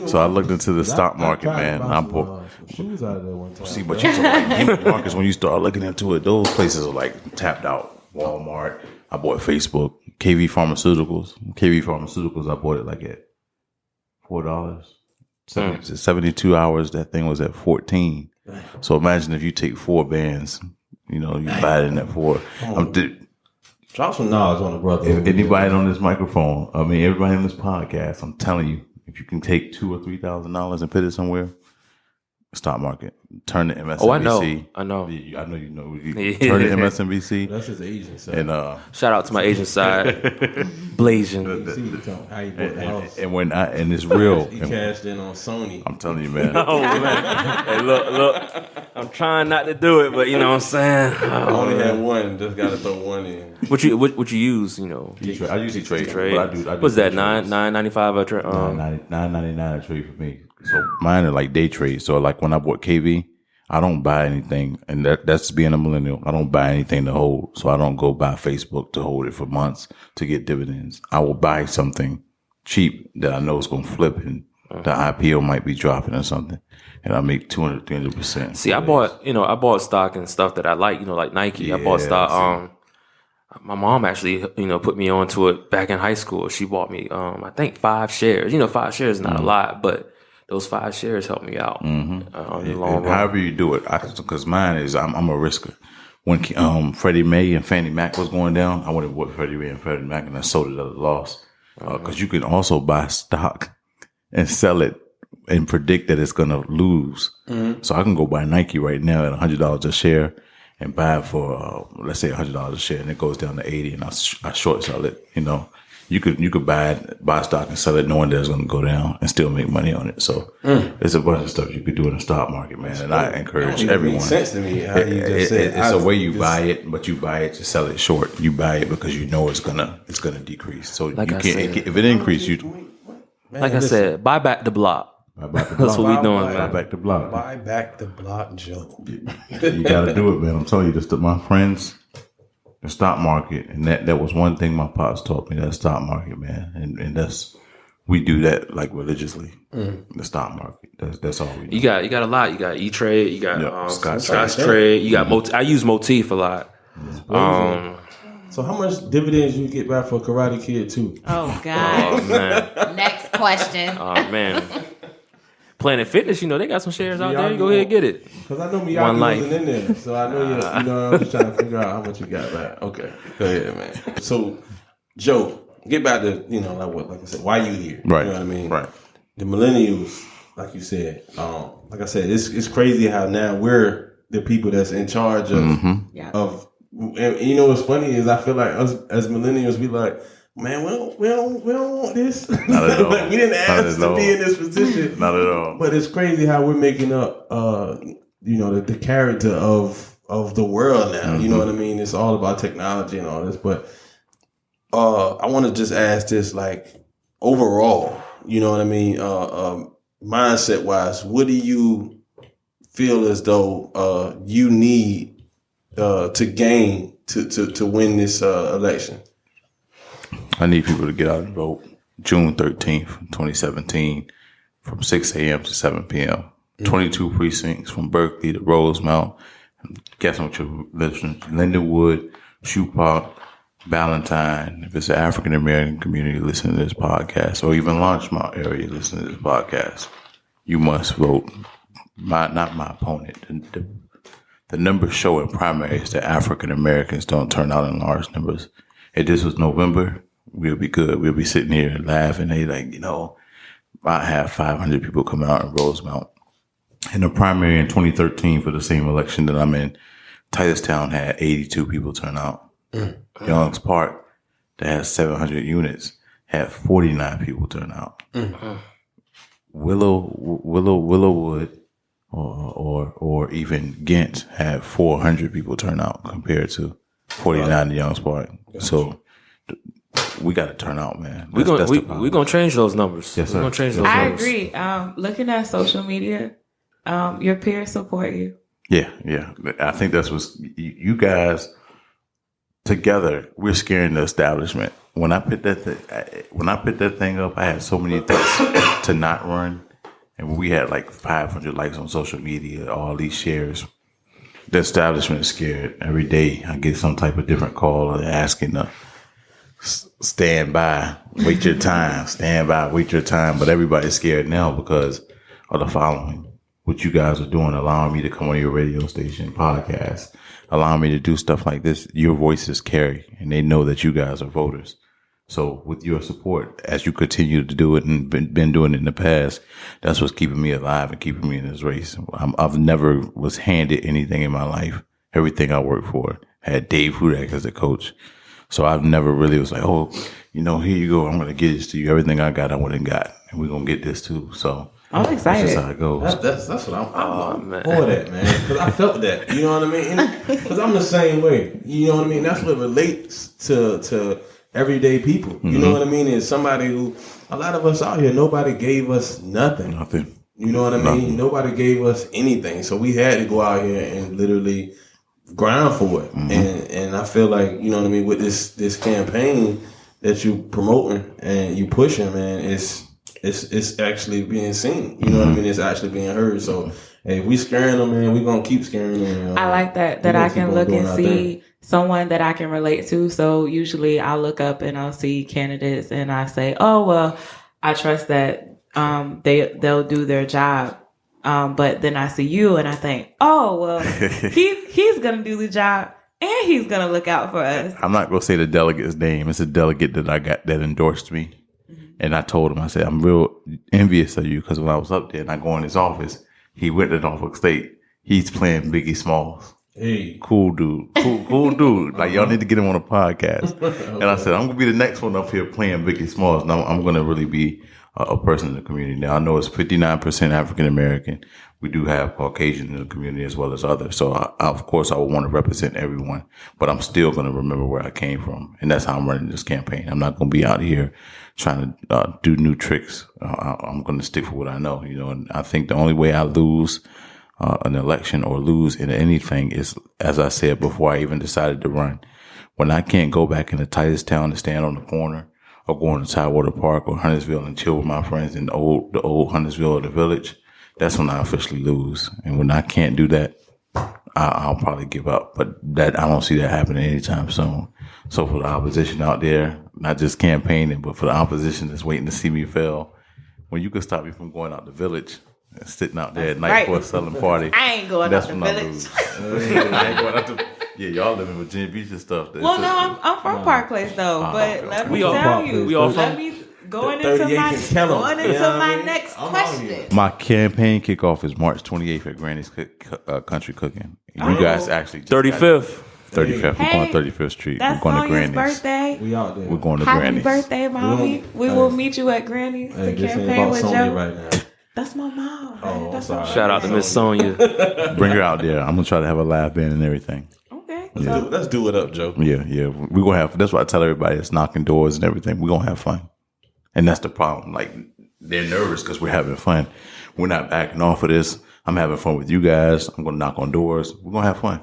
So I looked into the stock market, man. And I bought shoes out of there one time. See, but you talk like Neiman Marcus, when you start looking into it, those places are like tapped out. Walmart. I bought Facebook. KV Pharmaceuticals. I bought it like at $4. 72 hours. That thing was at 14. So imagine if you take 4 bands. You buy it in at 4. Drop some knowledge on the brother. If anybody on this microphone, everybody on this podcast, I'm telling you, if you can take $2,000 or $3,000 and put it somewhere, stock market, turn to MSNBC. Oh, I know. I know you know. Turn to MSNBC. That's his Asian side. And shout out to my Asian side, Blasian. How you bought the house. And it's real. He cashed in on Sony. I'm telling you, man. Oh man, hey, look. I'm trying not to do it, but you know what I'm saying. I only had one. Just got to throw one in. What you use? I usually trade. Trade. But I do What's that? $9.95 a trade. $9.99 a trade for me. So mine are like day trades. So like when I bought KV, I don't buy anything, and that's being a millennial. I don't buy anything to hold. So I don't go buy Facebook to hold it for months to get dividends. I will buy something cheap that I know is going to flip, and the IPO might be dropping or something, and I make 200-300%. See, I bought stock and stuff that I like Nike. Yeah, I bought stock. My mom actually, put me onto it back in high school. She bought me, I think 5 shares. 5 shares is not a lot, but those 5 shares helped me out on the long run. However you do it, because mine is I'm a risker. When Freddie Mae and Fannie Mac was going down, I went and bought Freddie Mae and Freddie Mac, and I sold it at a loss. Because you can also buy stock and sell it and predict that it's going to lose. So I can go buy Nike right now at $100 a share and buy it for let's say $100 a share, and it goes down to 80, and I short sell it. You could buy stock and sell it knowing that it's going to go down and still make money on it. So there's a bunch of stuff you could do in the stock market, man. And I encourage everyone. Makes sense to me. How you just said it's a way you buy it, but you buy it to sell it short. You buy it because you know it's gonna decrease. So Like you I can't. said. If it increases, you Like I said, buy back the block. buy back the That's block. what we doing, Buy man. back the block. buy back the block, Joe. You got to do it, man. I'm telling you, just my friends, the stock market, and that was one thing my pops taught me. That stock market, man, and we do that like religiously. The stock market. That's all we do. You got a lot. You got E-Trade. You got Yeah, Scotch Trade. You got I use Motif a lot. So how much dividends you get back for Karate Kid 2? Oh God. Oh man. Next question. Oh man. Planet Fitness, they got some shares out there. You go ahead and get it. Because I know One Miyagi life. wasn't in there. So I know I'm just trying to figure out how much you got back. Okay. Go ahead, man. So, Joe, get back to, like I said, why you here? Right. You know what I mean? Right. The millennials, like you said, like I said, it's crazy how now we're the people that's in charge of, Yeah. and what's funny is I feel like us as millennials, we like, man, we don't want this. Not at all. Like, we didn't Not ask at to all. be in this position. Not at all. But it's crazy how we're making up, the character of the world now. You know what I mean? It's all about technology and all this. But I want to just ask this, like, overall, you know what I mean? Mindset wise, what do you feel as though you need to gain to win this election? I need people to get out and vote June 13th, 2017, from 6 a.m. to 7 p.m. 22 precincts from Berkeley to Rosemount. Guess what you're listening to? Lindenwood, Shoepark, Ballantyne. If it's an African American community listening to this podcast, or even Larchmont area listening to this podcast, you must vote. Not my opponent. The numbers show in primaries that African Americans don't turn out in large numbers. If this was November, we'll be good. We'll be sitting here laughing. They I have 500 people coming out in Rosemount. In the primary in 2013 for the same election that I'm in, Titustown had 82 people turn out. Youngs Park, that has 700 units, had 49 people turn out. Willowwood or even Ghent had 400 people turn out compared to 49 in Youngs Park. So we got to turn out, man. We're gonna change those numbers. Yes, sir. We're gonna change those I numbers. agree. Looking at social media, your peers support you. Yeah. I think that's what you guys together. We're scaring the establishment. When I put that thing up, I had so many thoughts to not run, and we had like 500 likes on social media, all these shares. The establishment is scared. Every day I get some type of different call asking to stand by, wait your time, stand by, wait your time. But everybody's scared now because of the following. What you guys are doing, allowing me to come on your radio station, podcast, allowing me to do stuff like this. Your voices carry, and they know that you guys are voters. So with your support, as you continue to do it and been doing it in the past, that's what's keeping me alive and keeping me in this race. I've never was handed anything in my life. Everything I worked for had Dave Hudak as the coach. So I've never really was like, oh, here you go. I'm going to get this to you. Everything I got, I went and got. And we're going to get this too. So I'm excited. That's just how it goes. That's what I'm for that, man. Because I felt that. You know what I mean? Because I'm the same way. You know what I mean? That's what relates to everyday people. You know what I mean? Is somebody who, a lot of us out here, nobody gave us nothing. You know what I mean? Nobody gave us anything. So we had to go out here and literally grind for it. And I feel like, you know what I mean, with this campaign that you promoting and you pushing, man, it's actually being seen. You know what I mean? It's actually being heard. So hey, if we scaring them, man, we gonna keep scaring them. I like that I can look and see someone that I can relate to. So usually I'll look up and I'll see candidates and I say, oh well, I trust that they'll do their job. But then I see you and I think, oh well, he's gonna do the job and he's gonna look out for us. I'm not gonna say the delegate's name. It's a delegate that I got that endorsed me. And I told him, I said, I'm real envious of you because when I was up there and I go in his office, he went to Norfolk State. He's playing Biggie Smalls. Hey, cool dude, cool dude. Like y'all need to get him on a podcast. And I said, I'm gonna be the next one up here playing Biggie Smalls. And I'm gonna really be a person in the community. Now I know it's 59% African American. We do have Caucasian in the community as well as others. So of course I would want to represent everyone, but I'm still gonna remember where I came from, and that's how I'm running this campaign. I'm not gonna be out here trying to do new tricks. I'm going to stick for what I know, and I think the only way I lose an election or lose in anything is, as I said before I even decided to run, when I can't go back into Titustown to stand on the corner or go into Tidewater Park or Huntersville and chill with my friends in the old Huntersville or the Village, that's when I officially lose. And when I can't do that, I'll probably give up. But that I don't see that happening anytime soon. So for the opposition out there, not just campaigning, but for the opposition that's waiting to see me fail, when you can stop me from going out the Village and sitting out there at night for a selling party, I ain't going out the Village. I ain't going out the. Yeah, y'all live in Virginia Beach and stuff. Well, no, I'm from Park Place though, but let me tell you, let me going into my next question. My campaign kickoff is March 28th at Granny's Country Cooking. You guys actually 35th. 35th. We're going 35th Street. That's We're going to Sonya's Granny's. birthday. we out there. We're going to Happy Granny's. birthday, mommy. We will meet you at Granny's to campaign with Joe. Right now. That's my mom. Oh, That's sorry. Shout out to Miss Sonya. Bring her out there. I'm going to try to have a live band and everything. Okay. Let's do it up, Joe. Yeah. We're going to have, that's why I tell everybody it's knocking doors and everything. We're going to have fun. And that's the problem. Like, they're nervous because we're having fun. We're not backing off of this. I'm having fun with you guys. I'm going to knock on doors. We're going to have fun.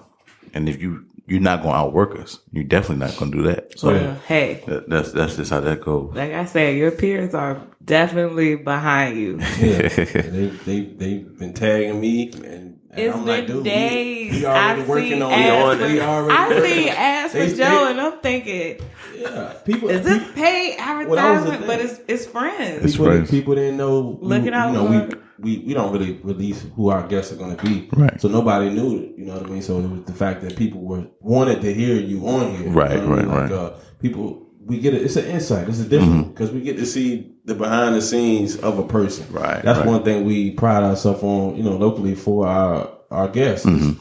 And if you're not going to outwork us, you're definitely not going to do that. So hey, that's just how that goes. Like I said, your peers are definitely behind you. Yeah, they've been tagging me, and It's I'm been like, dude, days. we already I've working seen on ads it. We already I working. see ads for Joe, and I'm thinking, people. is this paid advertisement? But it's friends. People didn't know. Looking out. We don't really release who our guests are going to be, right? So nobody knew it. You know what I mean? So it was the fact that people wanted to hear you on here, right? You know what I mean? Right. People, we get it. It's an insight. It's a different because we get to see the behind the scenes of a person. Right. That's one thing we pride ourselves on. You know, locally for our guests. You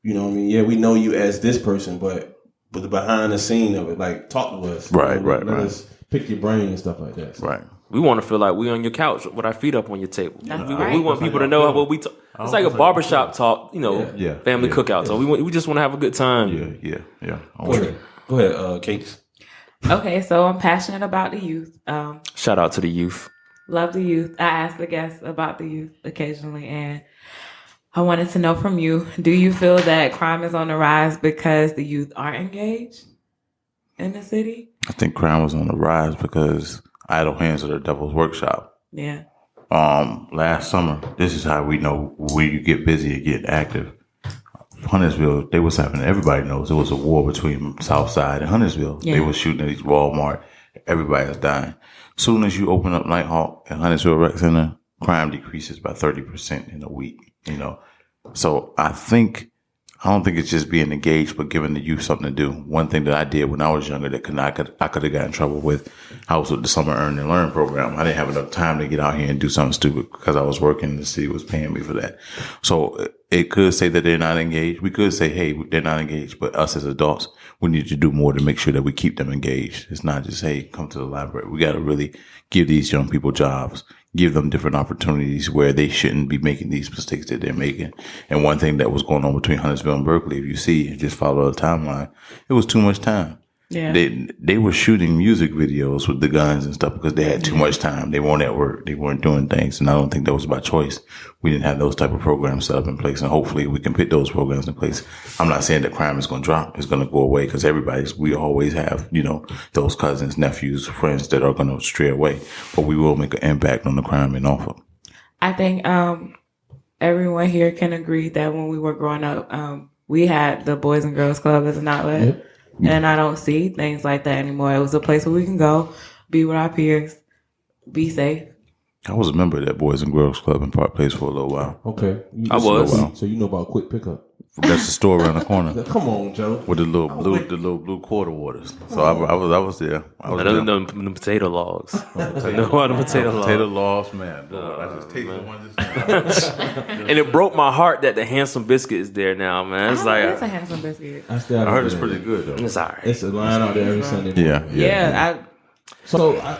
know what I mean? Yeah, we know you as this person, but the behind the scene of it, like talk to us, right? Let us pick your brain and stuff like that. So. Right. We want to feel like we on your couch with our feet up on your table. Right. We want people to know what we talk. It's like a barbershop talk, family cookout. So we just want to have a good time. Yeah. Go ahead, Kate. Okay, so I'm passionate about the youth. Shout out to the youth. Love the youth. I ask the guests about the youth occasionally, and I wanted to know from you, do you feel that crime is on the rise because the youth are engaged in the city? I think crime was on the rise because idle hands are the devil's workshop. Yeah. Last summer, this is how we know where you get busy and get active. Huntersville, they was having, everybody knows, it was a war between Southside and Huntersville. Yeah. They were shooting at each Walmart. Everybody was dying. Soon as you open up Nighthawk and Huntersville Rec Center, crime decreases by 30% in a week, So I don't think it's just being engaged, but giving the youth something to do. One thing that I did when I was younger that I could have got in trouble with, I was with the Summer Earn and Learn program. I didn't have enough time to get out here and do something stupid because I was working and the city was paying me for that. So it could say that they're not engaged. We could say, hey, they're not engaged, but us as adults, we need to do more to make sure that we keep them engaged. It's not just, hey, come to the library. We got to really give these young people jobs. Give them different opportunities where they shouldn't be making these mistakes that they're making. And one thing that was going on between Huntersville and Berkeley, if you see, just follow the timeline, it was too much time. Yeah. They were shooting music videos with the guns and stuff because they had too much time. They weren't at work. They weren't doing things. And I don't think that was by choice. We didn't have those type of programs set up in place. And hopefully we can put those programs in place. I'm not saying that crime is going to drop. It's going to go away because we always have, those cousins, nephews, friends that are going to stray away. But we will make an impact on the crime in Norfolk. I think everyone here can agree that when we were growing up, we had the Boys and Girls Club as an outlet. Yep. And I don't see things like that anymore. It was a place where we can go, be with our peers, be safe. I was a member of that Boys and Girls Club in Park Place for a little while. Okay. I was. So you know about Quick Pickup. That's the store around the corner. Come on, Joe. With the little blue quarter waters. So I was there. I know the potato logs. I know how the potato logs, man. I just take one. And it broke my heart that the Handsome Biscuit is there now, man. It's it's a Handsome Biscuit. I heard it's pretty good though. It's alright. It's a line out there every Sunday morning. Yeah. So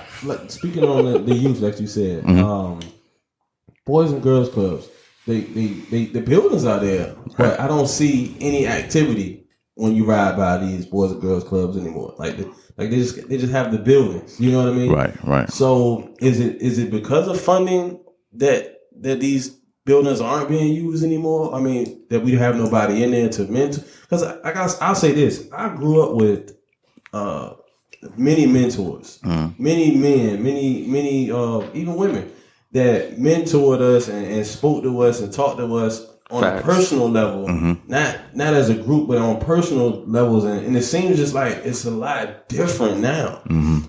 speaking on the youth, like you said, Boys and Girls Clubs. The buildings are there, but I don't see any activity when you ride by these Boys and Girls Clubs anymore. Like they just have the buildings. You know what I mean? Right. So is it because of funding that these buildings aren't being used anymore? I mean, that we have nobody in there to mentor? Because I'll say this: I grew up with many mentors, many men, many even women that mentored us and spoke to us and talked to us on a personal level, not as a group, but on personal levels. And it seems just like it's a lot different now.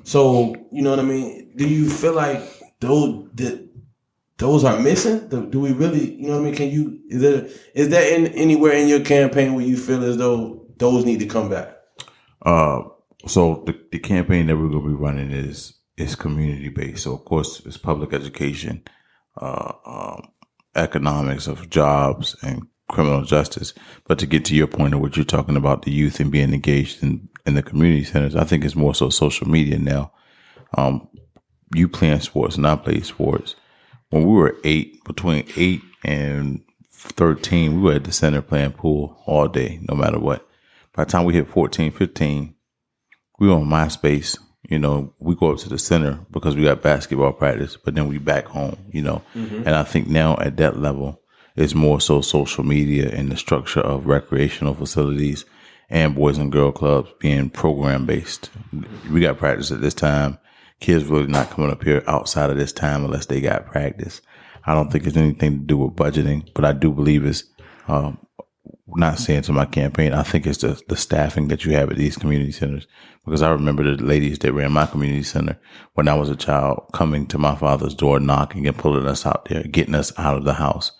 So, you know what I mean? Do you feel like those are missing? Do we really, you know what I mean? Is there anywhere in your campaign where you feel as though those need to come back? So the campaign that we're going to be running is community based. So of course it's public education, economics of jobs and criminal justice. But to get to your point of what you're talking about, the youth and being engaged in the community centers, I think it's more so social media now. You playing sports and I played sports. When we were between 8 and 13, we were at the center playing pool all day, no matter what. By the time we hit 14, 15, we were on MySpace. We go up to the center because we got basketball practice, but then we back home, And I think now at that level, It's more so social media and the structure of recreational facilities and boys and girl clubs being program based. We got practice at this time. Kids really not coming up here outside of this time unless they got practice. I don't think it's anything to do with budgeting, but I do believe it's, not saying to my campaign, I think it's the staffing that you have at these community centers. Because I remember the ladies that ran my community center when I was a child coming to my father's door, knocking and pulling us out there, getting us out of the house.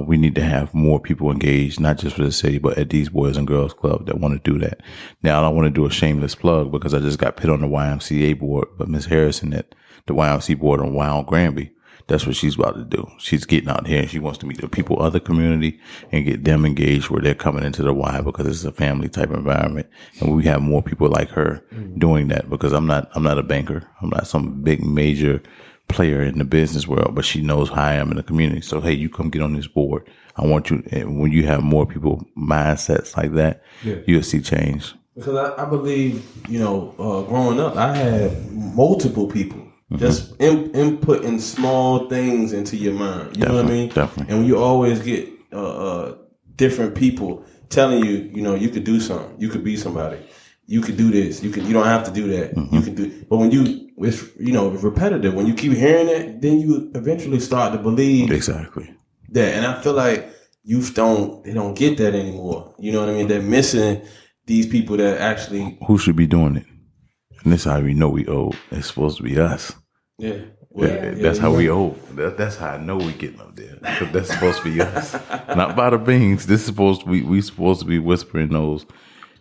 We need to have more people engaged, not just for the city, but at these boys and girls club that want to do that. Now, I don't want to do a shameless plug because I just got put on the YMCA board, but Miss Harrison at the YMCA board on Wild Granby. That's what she's about to do. She's getting out here and she wants to meet the people of the community and get them engaged where they're coming into the Y because it's a family type environment. And we have more people like her doing that because I'm not a banker. I'm not some big major player in the business world, but she knows how I am in the community. So, hey, you come get on this board. I want you, and when you have more people mindsets like that, you'll see change. Because I believe, growing up, I had multiple people. Just inputting small things into your mind. You know what I mean? Definitely. And you always get different people telling you, you could do something. You could be somebody. You could do this. You don't have to do that. You can do. But when it's repetitive. When you keep hearing it, then you eventually start to believe exactly that. And I feel like youth don't get that anymore. You know what I mean? They're missing these people that actually. Who should be doing it? And this is how we know we old. It's supposed to be us. Yeah. That's how we old. That's how I know we getting up there. That's supposed to be us. Not by the beans. This is supposed to be, we supposed to be whispering those.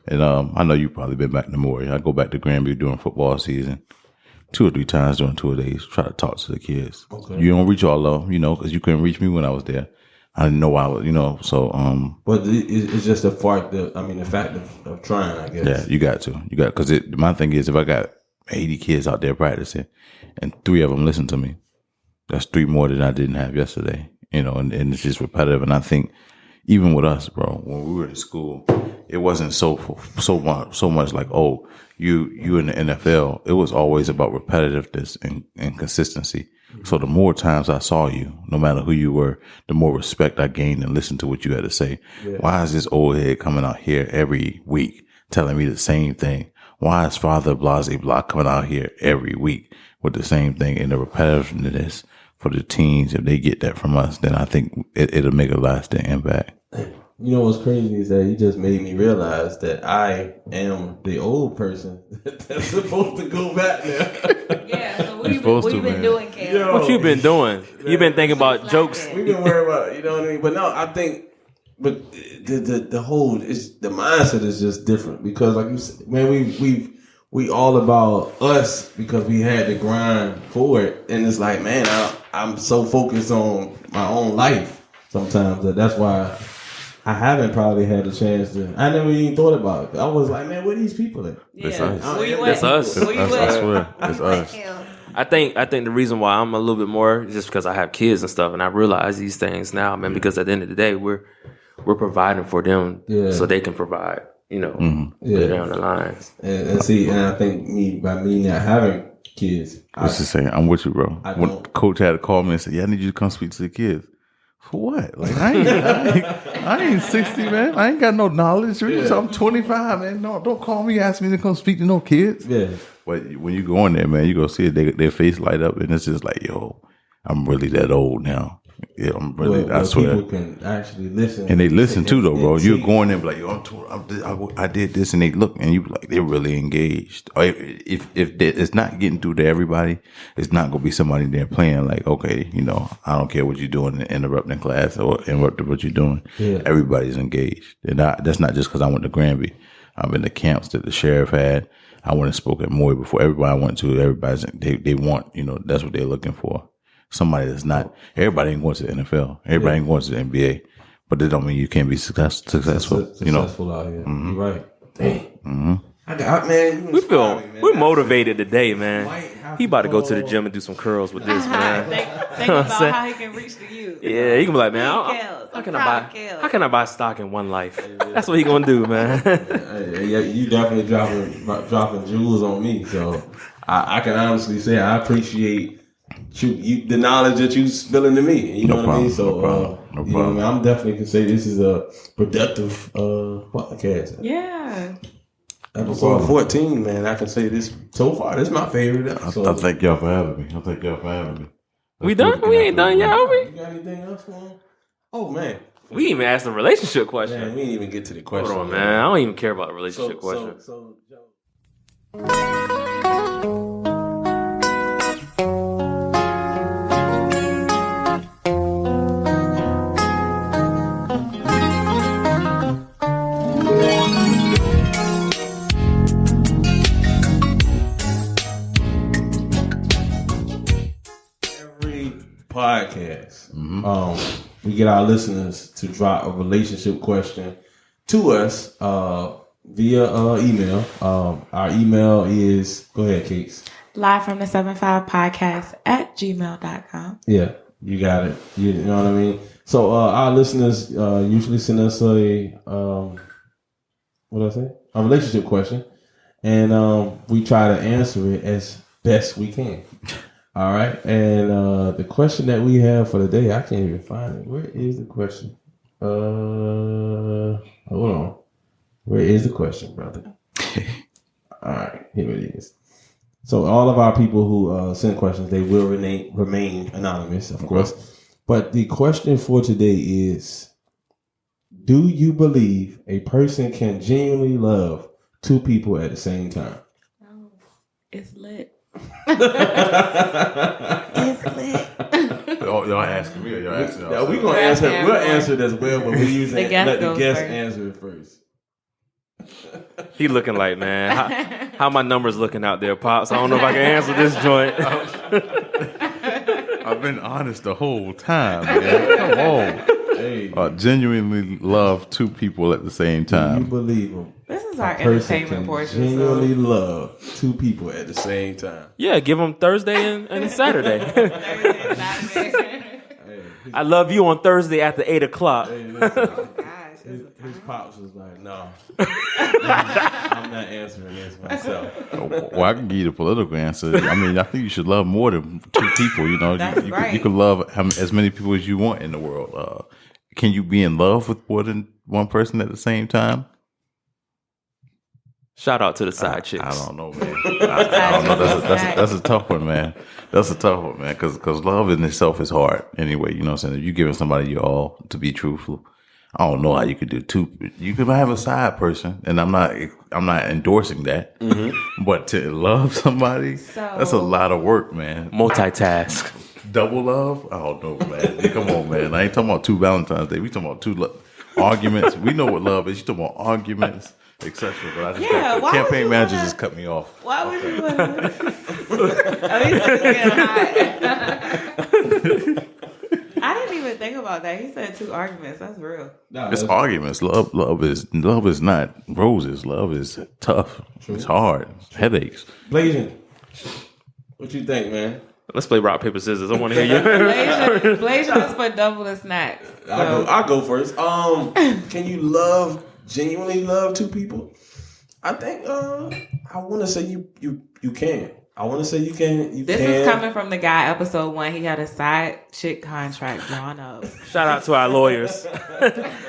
And I know you've probably been back to Maury. I go back to Granby during football season 2 or 3 times during 2 days, try to talk to the kids. Okay. You don't reach all of them, because you couldn't reach me when I was there. I didn't know I was, so. But it's just the fact of trying, I guess. Yeah, you got to. Because my thing is, if I got 80 kids out there practicing and 3 of them listen to me, that's 3 more than I didn't have yesterday, and it's just repetitive. And I think even with us, bro, when we were in school, it wasn't so much like, oh, you in the NFL. It was always about repetitiveness and consistency. So the more times I saw you, no matter who you were, the more respect I gained and listened to what you had to say. Yeah. Why is this old head coming out here every week telling me the same thing? Why is Father Blase Block coming out here every week with the same thing? And the repetitiveness for the teens, if they get that from us, then I think it'll make a lasting impact. You know what's crazy is that he just made me realize that I am the old person that's supposed to go back there. Yeah, so what you been doing, Cam? What you been doing? You been thinking about jokes? We've been worried about, you know what I mean? But no, I think, but the whole the mindset is just different because, like you said, man, we all about us because we had to grind for it, and it's like, man, I'm so focused on my own life sometimes that's why I haven't probably had the chance to. I never even thought about it. I was like, man, where are these people at? Yeah. That's us. I swear, it's us. I think the reason why I'm a little bit more is just because I have kids and stuff, and I realize these things now, man. Because at the end of the day, we're providing for them, so they can provide, down the lines. And see, and I think by me not having kids, what's he saying? I'm with you, bro. When Coach had to call me and say, "Yeah, I need you to come speak to the kids." For what? Like I ain't 60, man. I ain't got no knowledge. I'm 25, man. No, don't call me, ask me to come speak to no kids. Yeah. But when you go in there, man, you go see it, their face light up, and it's just like, yo, I'm really that old now. Yeah, I'm really. I swear. People can actually listen, and they listen too, though, bro. You're going there, and be like, yo, I did this, and they look, and you be like, they're really engaged. Or if it's not getting through to everybody, it's not gonna be somebody there playing like, okay, I don't care what you're doing, interrupting class or interrupting what you're doing. Yeah. Everybody's engaged, and that's not just because I went to Granby. I've been to camps that the sheriff had. I went and spoke at Moy before. Everybody I went to, they want, that's what they're looking for. Somebody that's not, everybody ain't going to the NFL. Everybody ain't going to the NBA. But that don't mean you can't be successful. Successful out here. Mm-hmm. You're right. Dang. Mm-hmm. Man, we're motivated today, man. He about to go to the gym and do some curls with this, man. Think about how he can reach the youth. Yeah, he can be like, man, how can I buy stock in one life? That's what he gonna do, man. Yeah, you definitely dropping jewels on me. So I can honestly say I appreciate the knowledge that you spilling to me. You know what I mean? So, no problem. you know what I mean? I'm definitely can say this is a productive podcast. Yeah. Episode 14, man. I can say this so far. This is my favorite episode. I thank y'all for having me. We done? We ain't done yet, are we? You got anything else for him? Oh, man. We didn't even ask the relationship question. Man, we didn't even get to the question. Hold on, man. I don't even care about the relationship question. So, Joe. Podcast. We get our listeners to drop a relationship question to us via email. Our email is, go ahead, Cakes. Live from the 75 podcast at gmail.com. Yeah, you got it. You know what I mean? So our listeners usually send us a relationship question, and we try to answer it as best we can. All right, and the question that we have for the day, I can't even find it. Where is the question? Hold on. Where is the question, brother? All right, here it is. So all of our people who send questions, they will remain anonymous, of course. But the question for today is, do you believe a person can genuinely love two people at the same time? No, it's lit. It's lit. Y'all asking me or y'all asking us? Yeah, we're gonna answer. We'll answer it as well, but we're using The guest let the goes guest first. answer it first. He looking like, man, how my numbers looking out there, Pops? I don't know if I can answer this joint. I've been honest the whole time, man. Come on. Hey, Genuinely love two people at the same do you time. believe them? This is our A person entertainment can portion. genuinely So. love two people at the same time. Yeah, give him Thursday and Saturday. Hey, I love you on Thursday after 8 o'clock. hey, listen, Oh, gosh. his pops was like, "No, I'm not answering this myself." Well, I can give you the political answer. I mean, I think you should love more than two people. You know, That's you right. can love as many people as you want in the world. Can you be in love with more than one person at the same time? Shout out to the side chicks. I don't know, man. I don't know. That's a tough one, man. That's a tough one, man. Because love in itself is hard. Anyway, you know what I'm saying? If you're giving somebody your all, to be truthful, I don't know how you could do two. You could have a side person, and I'm not endorsing that. Mm-hmm. But to love somebody, that's a lot of work, man. Multitask. Double love? I don't know, man. Come on, man. I ain't talking about two Valentine's Day. We talking about two arguments. We know what love is. You talking about arguments, etc. But I just got the why campaign would manager you just cut me off. Why would you want to? At least it's getting hot. I didn't even think about that. He said two arguments. That's real. Nah, It's arguments. Love is not roses. Love is tough. True. It's hard. Headaches. Blazing. What you think, man? Let's play rock, paper, scissors. I want to hear you. Blazing is for double the snacks. So. I'll go first. Can you genuinely love two people? I think I want to say you can. I want to say you can. This is coming from the guy, episode 1. He had a side chick contract drawn up. Shout out to our lawyers.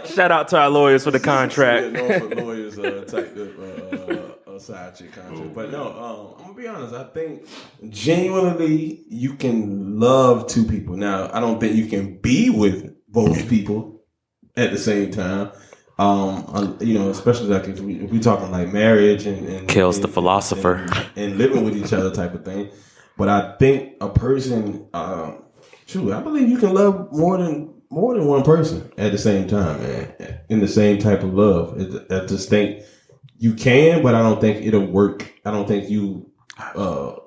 Shout out to our lawyers for the contract. Norfolk lawyers type of side chick contract. But no, I'm gonna be honest. I think genuinely you can love two people. Now, I don't think you can be with both people at the same time. Especially like if we talking like marriage and Kale's the philosopher and living with each other type of thing. But I think a person, I believe you can love more than one person at the same time, man. In the same type of love. I just think you can, but I don't think it'll work. I don't think you, law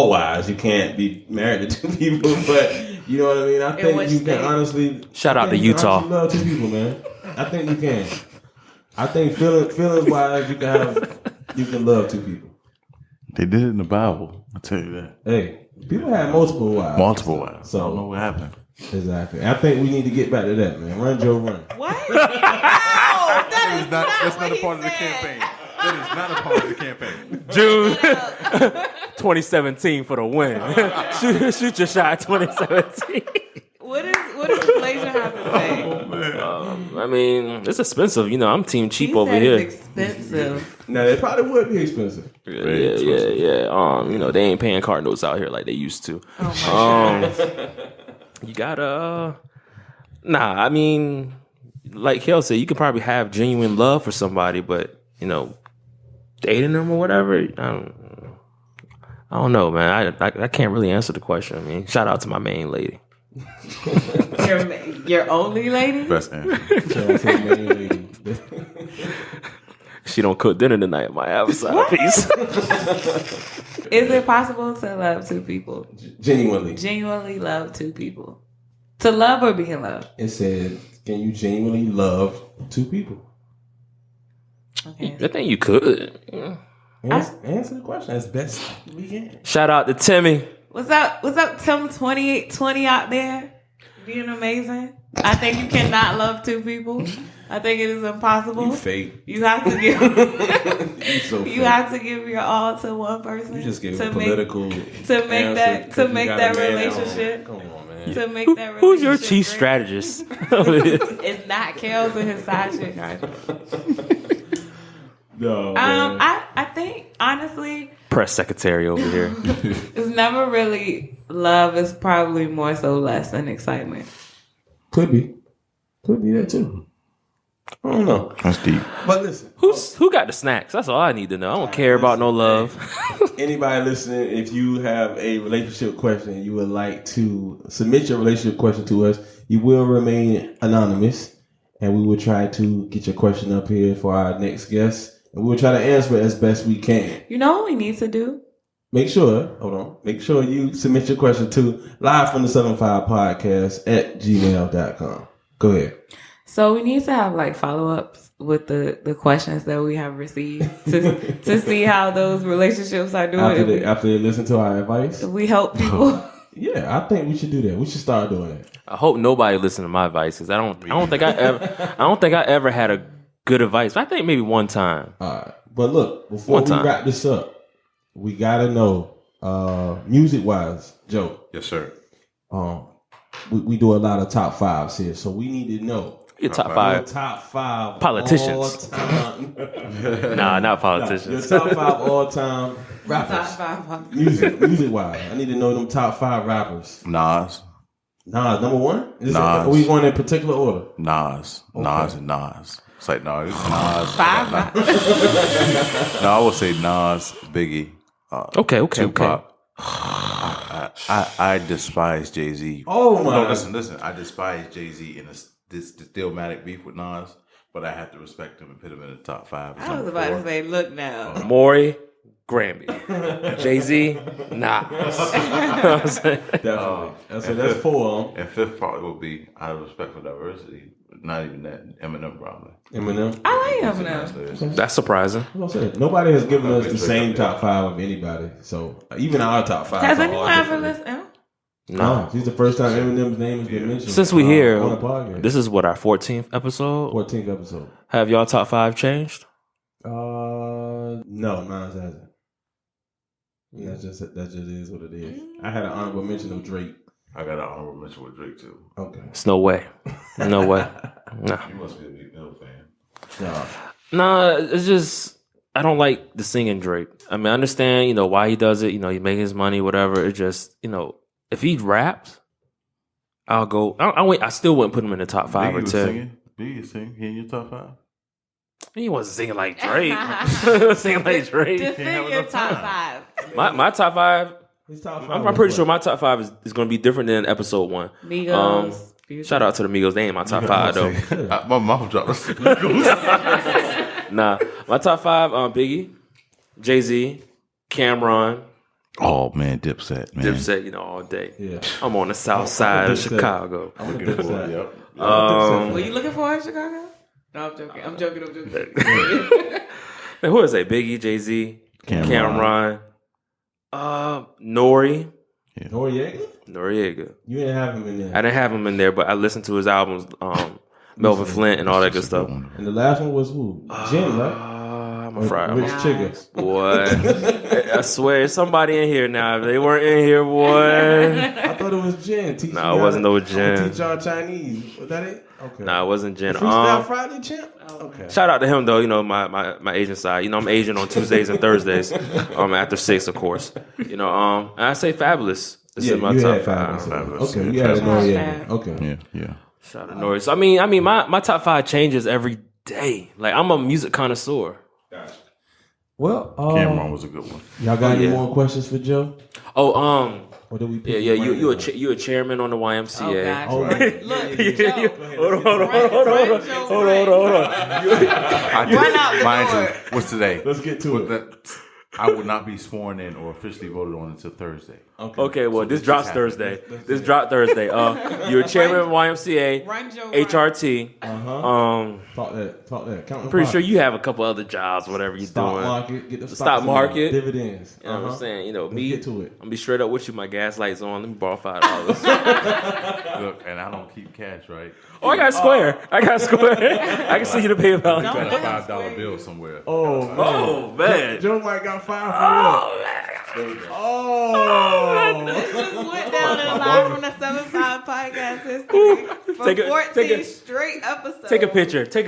wise, you can't be married to two people, but. You know what I mean? I think you can honestly... Shout out to Utah. Love two people, man. I think you can. I think feelings-wise, you can love two people. They did it in the Bible. I'll tell you that. Hey, people have multiple wives. Multiple wives. So, I don't know what happened. Exactly. I think we need to get back to that, man. Run, Joe, run. What? No, that's not a part of the campaign. That is not a part of the campaign. June 2017 for the win. shoot your shot 2017. What does Glacier have to say? I mean, it's expensive. You know, I'm team cheap He over said here. It's expensive. Now, it probably would be expensive. Yeah. You know, they ain't paying card notes out here like they used to. Oh my God. You gotta. Nah, I mean, like Kel said, you could probably have genuine love for somebody, but you know, dating them or whatever. I don't know, man. I can't really answer the question. I mean, shout out to my main lady. Your only lady? Best answer. She don't cook dinner tonight. Might have a side piece. Is it possible to love two people? Genuinely. Genuinely love two people. To love or be in love? It said, can you genuinely love two people? Okay. I think you could. Yeah. Answer the question as best we can. Shout out to Timmy. What's up, Tim 2820 out there? Being amazing. I think you cannot love two people. I think it is impossible. You fake. You have to give You have to give your all to one person. You just give to a political to make that relationship. Come on, man. To make that relationship. Who's your chief great. strategist? It's not Kels and his side chick. Right? No, man. I think honestly, Press secretary over here. it's never really love. It's probably more so less than excitement. Could be that too. I don't know. That's deep. But listen, Who got the snacks? That's all I need to know. I don't care about no love. anybody listening, if you have a relationship question and you would like to submit your relationship question to us, you will remain anonymous, and we will try to get your question up here for our next guest, and we will try to answer it as best we can. You know what we need to do? Make sure you submit your question to live from the 75 podcast at gmail.com. Go ahead. So we need to have like follow-ups with the questions that we have received to see how those relationships are doing. After they listen to our advice? We help people. Yeah, I think we should do that. We should start doing it. I hope nobody listened to my advice because I don't think I ever had a good advice. I think maybe one time. All right. But look, before we wrap this up, we gotta know, music-wise, Joe. Yes, sir. We do a lot of top fives here, so we need to know. Your top five. Top five Politicians. all time. Nah, not politicians. Your top five all time rappers. Top 5. Music-wise. I need to know them top 5 rappers. Nas. Number one? Nas. Are we going in particular order? Nas. Okay. Nas and Nas. It's like, no, it's Nas. 5. No, I would say Nas, Biggie. Okay. Tupac. I despise Jay-Z. Oh, my. No, listen. I despise Jay-Z in this Stillmatic beef with Nas, but I have to respect him and put him in the top 5. I was about to say, look now. Maury, Grammy, Jay-Z, nah. Definitely. That's 4. And 5th probably will be out of respect for diversity. Not even that. Eminem probably. Eminem. I like Eminem. That's surprising. Nobody has given us the same top 5 of anybody. So even our top 5. Has anyone ever listened? No. This is the first time Eminem's name has been mentioned. Since we here, on the podcast. this is what, our 14th episode? 14th episode. Have y'all top 5 changed? No, mine hasn't. That just is what it is. I had an honorable mention of Drake. I got an honorable mention with Drake too. Okay. It's no way. No way. No. You must be a big Mill fan. No. It's just, I don't like the singing Drake. I mean, I understand, why he does it. He making his money, whatever. It just, if he raps, I'll go. I still wouldn't put him in the top 5 or 10. Biggie sing. He in your top 5? He wasn't singing like Drake. Singing like Drake. Defend your top 5. My top 5. His top 5 I'm pretty sure my top 5 is going to be different than episode 1. Migos. Shout out to the Migos. They ain't my top 5 though. My mouth dropped. Nah, my top 5: Biggie, Jay-Z, Cameron. Oh man, Dipset, man. Dipset, all day. Yeah. I'm on the south side of Chicago. I'm a Dipset. Yep. Were you looking for in Chicago? No, I'm joking. Who is that? Biggie, Jay-Z, Cameron, Nori. Noriega. You didn't have him in there. I didn't have him in there, but I listened to his albums, Melvin Flint and all that good stuff. And the last one was who? Jen, right? I'm a Friday. Rich chiggers. Boy, I swear, there's somebody in here now. If they weren't in here, boy. I thought it was Jen. No, it wasn't no Jen. Teach y'all Chinese. Was that it? Okay. No, it wasn't Jen. Freestyle Friday, champ? Okay. Shout out to him though. You know my Asian side. You know I'm Asian on Tuesdays and Thursdays. After 6, of course. You know and I say Fabulous. This is my top 5. Fabulous. Okay, yeah, okay. Yeah. Shout out to Norris. I mean, my top 5 changes every day. Like I'm a music connoisseur. Gotcha. Well, Cameron was a good one. Y'all got any more questions for Joe? Oh, or did we you a chairman on the YMCA. Oh, Hold on. Run out the Mind door. you, what's today? Let's get to it. I will not be sworn in or officially voted on until Thursday. Okay, well, this drops Thursday. This dropped Thursday. You're a chairman of YMCA, HRT. Talk that. Count Pretty sure you have a couple other jobs, whatever you're stock doing. Market, get the stock market, dividends. You know what I'm saying? You know, me. Get to it. I'm gonna be straight up with you. My gas lights on. Let me borrow $5. Look, and I don't keep cash, right? Oh, I got Square. I can see you to pay a You got a $5 bill somewhere. Oh man. Joe might got $5 for real. This just went down in live from the 7-5 podcast history for 14 straight episodes. Take a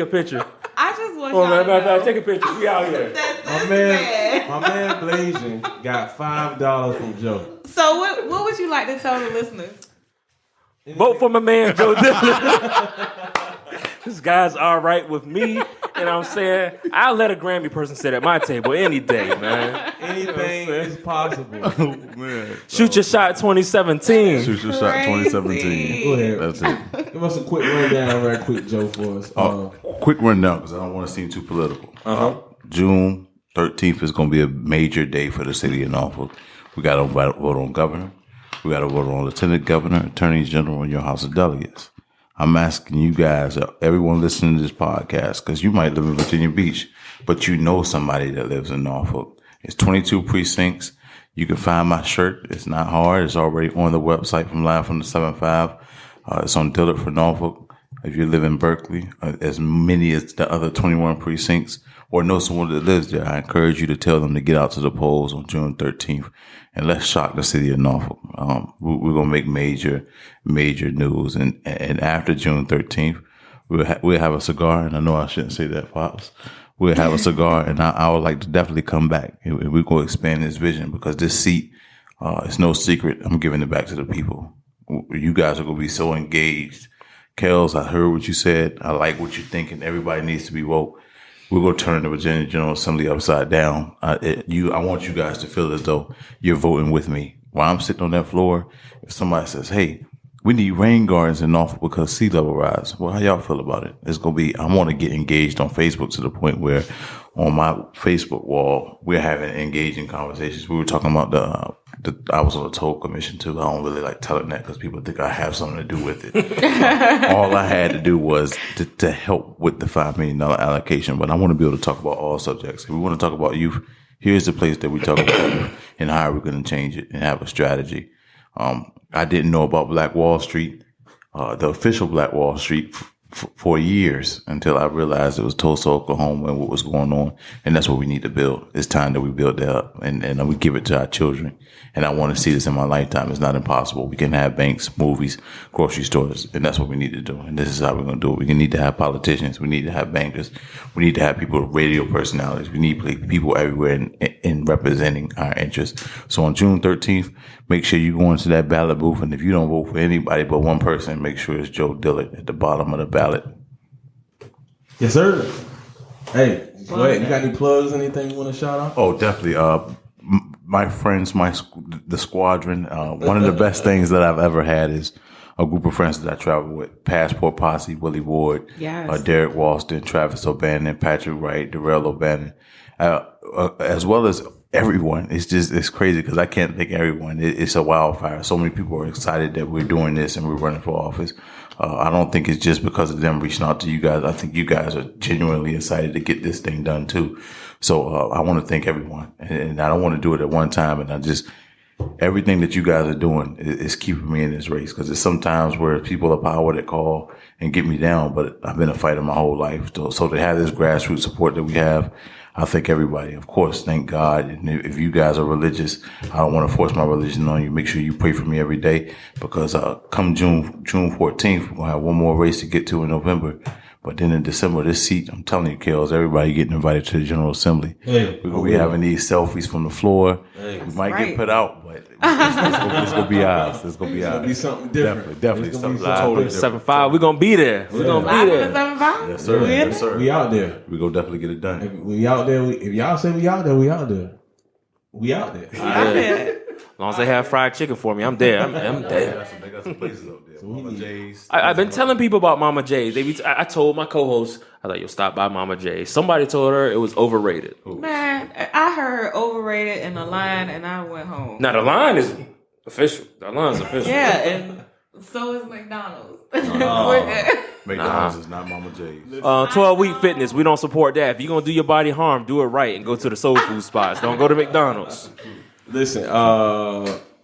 picture. I just want Oh y'all to man, know take a picture. We out here. that My man Blasian got $5 from Joe. So what would you like to tell the listeners? Vote for my man Joe Dillon. This guy's all right with me. You know what I'm saying? I'll let a Grammy person sit at my table any day, man. Anything is possible. Man. Shoot your shot 2017. Shoot your shot 2017. Go ahead. That's it. Give us a quick rundown right quick, Joe, for us. Quick rundown because I don't want to seem too political. June 13th is going to be a major day for the city of Norfolk. We got to vote on governor. We got to vote on lieutenant governor, attorney general, and your House of Delegates. I'm asking you guys, everyone listening to this podcast, because you might live in Virginia Beach, but you know somebody that lives in Norfolk. It's 22 precincts. You can find my shirt. It's not hard. It's already on the website from Live from the 7-5. It's on Dillard for Norfolk. If you live in Berkeley, as many as the other 21 precincts, or know someone that lives there, I encourage you to tell them to get out to the polls on June 13th and let's shock the city of Norfolk. We're going to make major news. And after June 13th, we'll have a cigar. And I know I shouldn't say that, Pops. We'll have a cigar, and I would like to definitely come back. And we're going to expand this vision because this seat, it's no secret. I'm giving it back to the people. You guys are going to be so engaged. Kels, I heard what you said. I like what you're thinking. Everybody needs to be woke. We're going to turn the Virginia General Assembly upside down. I want you guys to feel as though you're voting with me. While I'm sitting on that floor, if somebody says, hey, we need rain gardens in Norfolk because sea level rise. Well, how y'all feel about it? It's going to be, I want to get engaged on Facebook to the point where on my Facebook wall, we're having engaging conversations. We were talking about I was on the toll commission too. I don't really like telling that because people think I have something to do with it. All I had to do was to help with the $5 million allocation. But I want to be able to talk about all subjects. If we want to talk about youth, here's the place that we talk about youth and how we're going to change it and have a strategy. I didn't know about Black Wall Street, the official Black Wall Street for years until I realized it was Tulsa, Oklahoma and what was going on. And that's what we need to build. It's time that we build that up and we give it to our children. And I want to see this in my lifetime. It's not impossible. We can have banks, movies, grocery stores, and that's what we need to do. And this is how we're going to do it. We need to have politicians. We need to have bankers. We need to have people with radio personalities. We need people everywhere in representing our interests. So on June 13th, make sure you go into that ballot booth. And if you don't vote for anybody but one person, make sure it's Joe Dillard at the bottom of the ballot. Yes, sir. Hey, go ahead. You got any plugs, anything you want to shout out? Oh, definitely. My friends, the squadron. One of the best things that I've ever had is a group of friends that I travel with. Passport Posse, Willie Ward, Yes. Derek Walston, Travis O'Bannon, Patrick Wright, Darrell O'Bannon, as well as everyone. It's crazy because I can't think everyone. It's a wildfire. So many people are excited that we're doing this and we're running for office. I don't think it's just because of them reaching out to you guys. I think you guys are genuinely excited to get this thing done too. So I want to thank everyone, and I don't want to do it at one time. And everything that you guys are doing is keeping me in this race because there's sometimes where people of power that call and get me down, but I've been a fighter my whole life. So to have this grassroots support that we have, I thank everybody. Of course, thank God. And if you guys are religious, I don't want to force my religion on you. Make sure you pray for me every day because come June 14th, we're going to have one more race to get to in November. But then in December, this seat, I'm telling you, Kels, everybody getting invited to the General Assembly. We're going to be having these selfies from the floor. We might get put out, but it's going to be ours. It's going to be ours. It's going to be something different. Definitely something different. 7-5, we're going to be there. We're going to be there. 7-5? Yes, sir. Yes, sir. We out there. We're going to definitely get it done. If we out there, if y'all say we out there, we out there. We out there. As long as they have fried chicken for me, I'm there. I'm there. They got some places up there. Mama J's. I've been telling people about Mama J's. I told my co-host, I was like, yo, stop by Mama J's. Somebody told her it was overrated. Man, I heard overrated in the line and I went home. Now, the line is official. The line's official. Yeah, and so is McDonald's. McDonald's is not Mama J's. 12-week fitness, we don't support that. If you're going to do your body harm, do it right and go to the soul food spots. Don't go to McDonald's. Listen,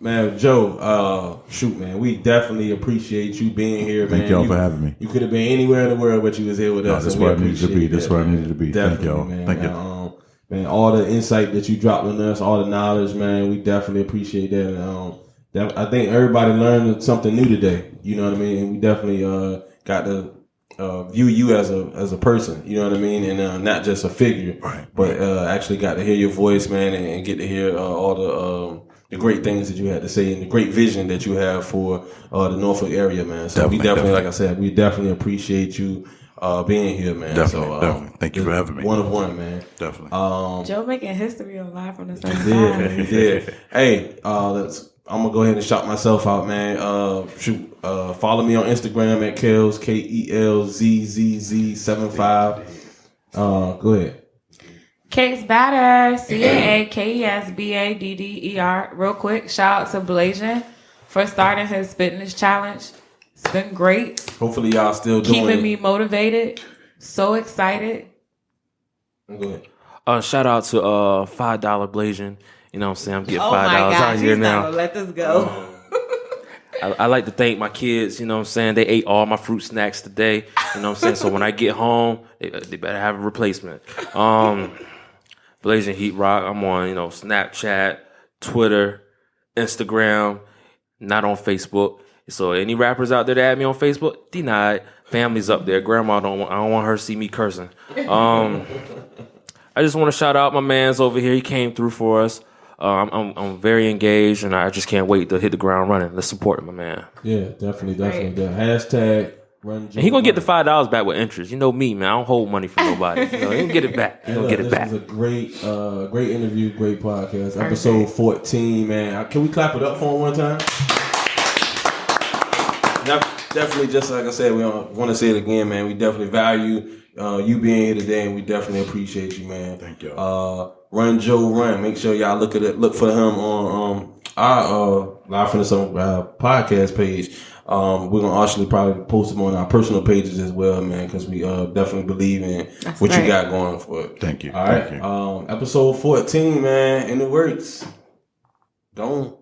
man, Joe, shoot, man, we definitely appreciate you being here, man. Thank y'all for having me. You could have been anywhere in the world, but you was here with us. That's where I needed to be. That's where I needed to be. Thank y'all. Man. Thank you. Man, all the insight that you dropped on us, all the knowledge, man, we definitely appreciate that. And, I think everybody learned something new today. You know what I mean? And we definitely got to view you as a person. You know what I mean? And not just a figure, right. But actually got to hear your voice, man, and get to hear all the great things that you had to say and the great vision that you have for the Norfolk area, man. So we definitely, like I said, we definitely appreciate you being here, man. Definitely. Thank you for having me. One of one, man. Definitely. Joe making history on Live from the South He did. He did. Hey, I'm gonna go ahead and shout myself out, man. Follow me on Instagram at Kelz KELZZZ75. Go ahead. Cakes Batter, CAKESBADDER. Real quick, shout out to Blasian for starting his fitness challenge. It's been great. Hopefully y'all still doing Keeping me motivated. So excited. Go ahead. Shout out to $5 Blasian. You know what I'm saying? I'm getting $5 out here he's now. not gonna let this go. I like to thank my kids, you know what I'm saying? They ate all my fruit snacks today. You know what I'm saying? So when I get home, they better have a replacement. Blazing Heat Rock. I'm on, Snapchat, Twitter, Instagram, not on Facebook. So any rappers out there that add me on Facebook, denied. Family's up there. Grandma I don't want her to see me cursing. I just want to shout out my man's over here. He came through for us. I'm very engaged, and I just can't wait to hit the ground running. Let's support him, my man. Yeah, definitely. The hashtag run. And he gonna get the $5 back with interest. You know me, man. I don't hold money from nobody. He gonna get it back. He gonna get it back. This was a great interview, great podcast. Episode 14, man. Can we clap it up for him one time? Definitely, just like I said, we want to say it again, man. We definitely value you being here today, and we definitely appreciate you, man. Thank you. Run Joe Run. Make sure y'all look for him on our Live from the South podcast page. We're gonna actually probably post him on our personal pages as well, man, because we definitely believe in what you got going for it. Thank you. All right. Thank you. Episode 14, man, in the works. Don't.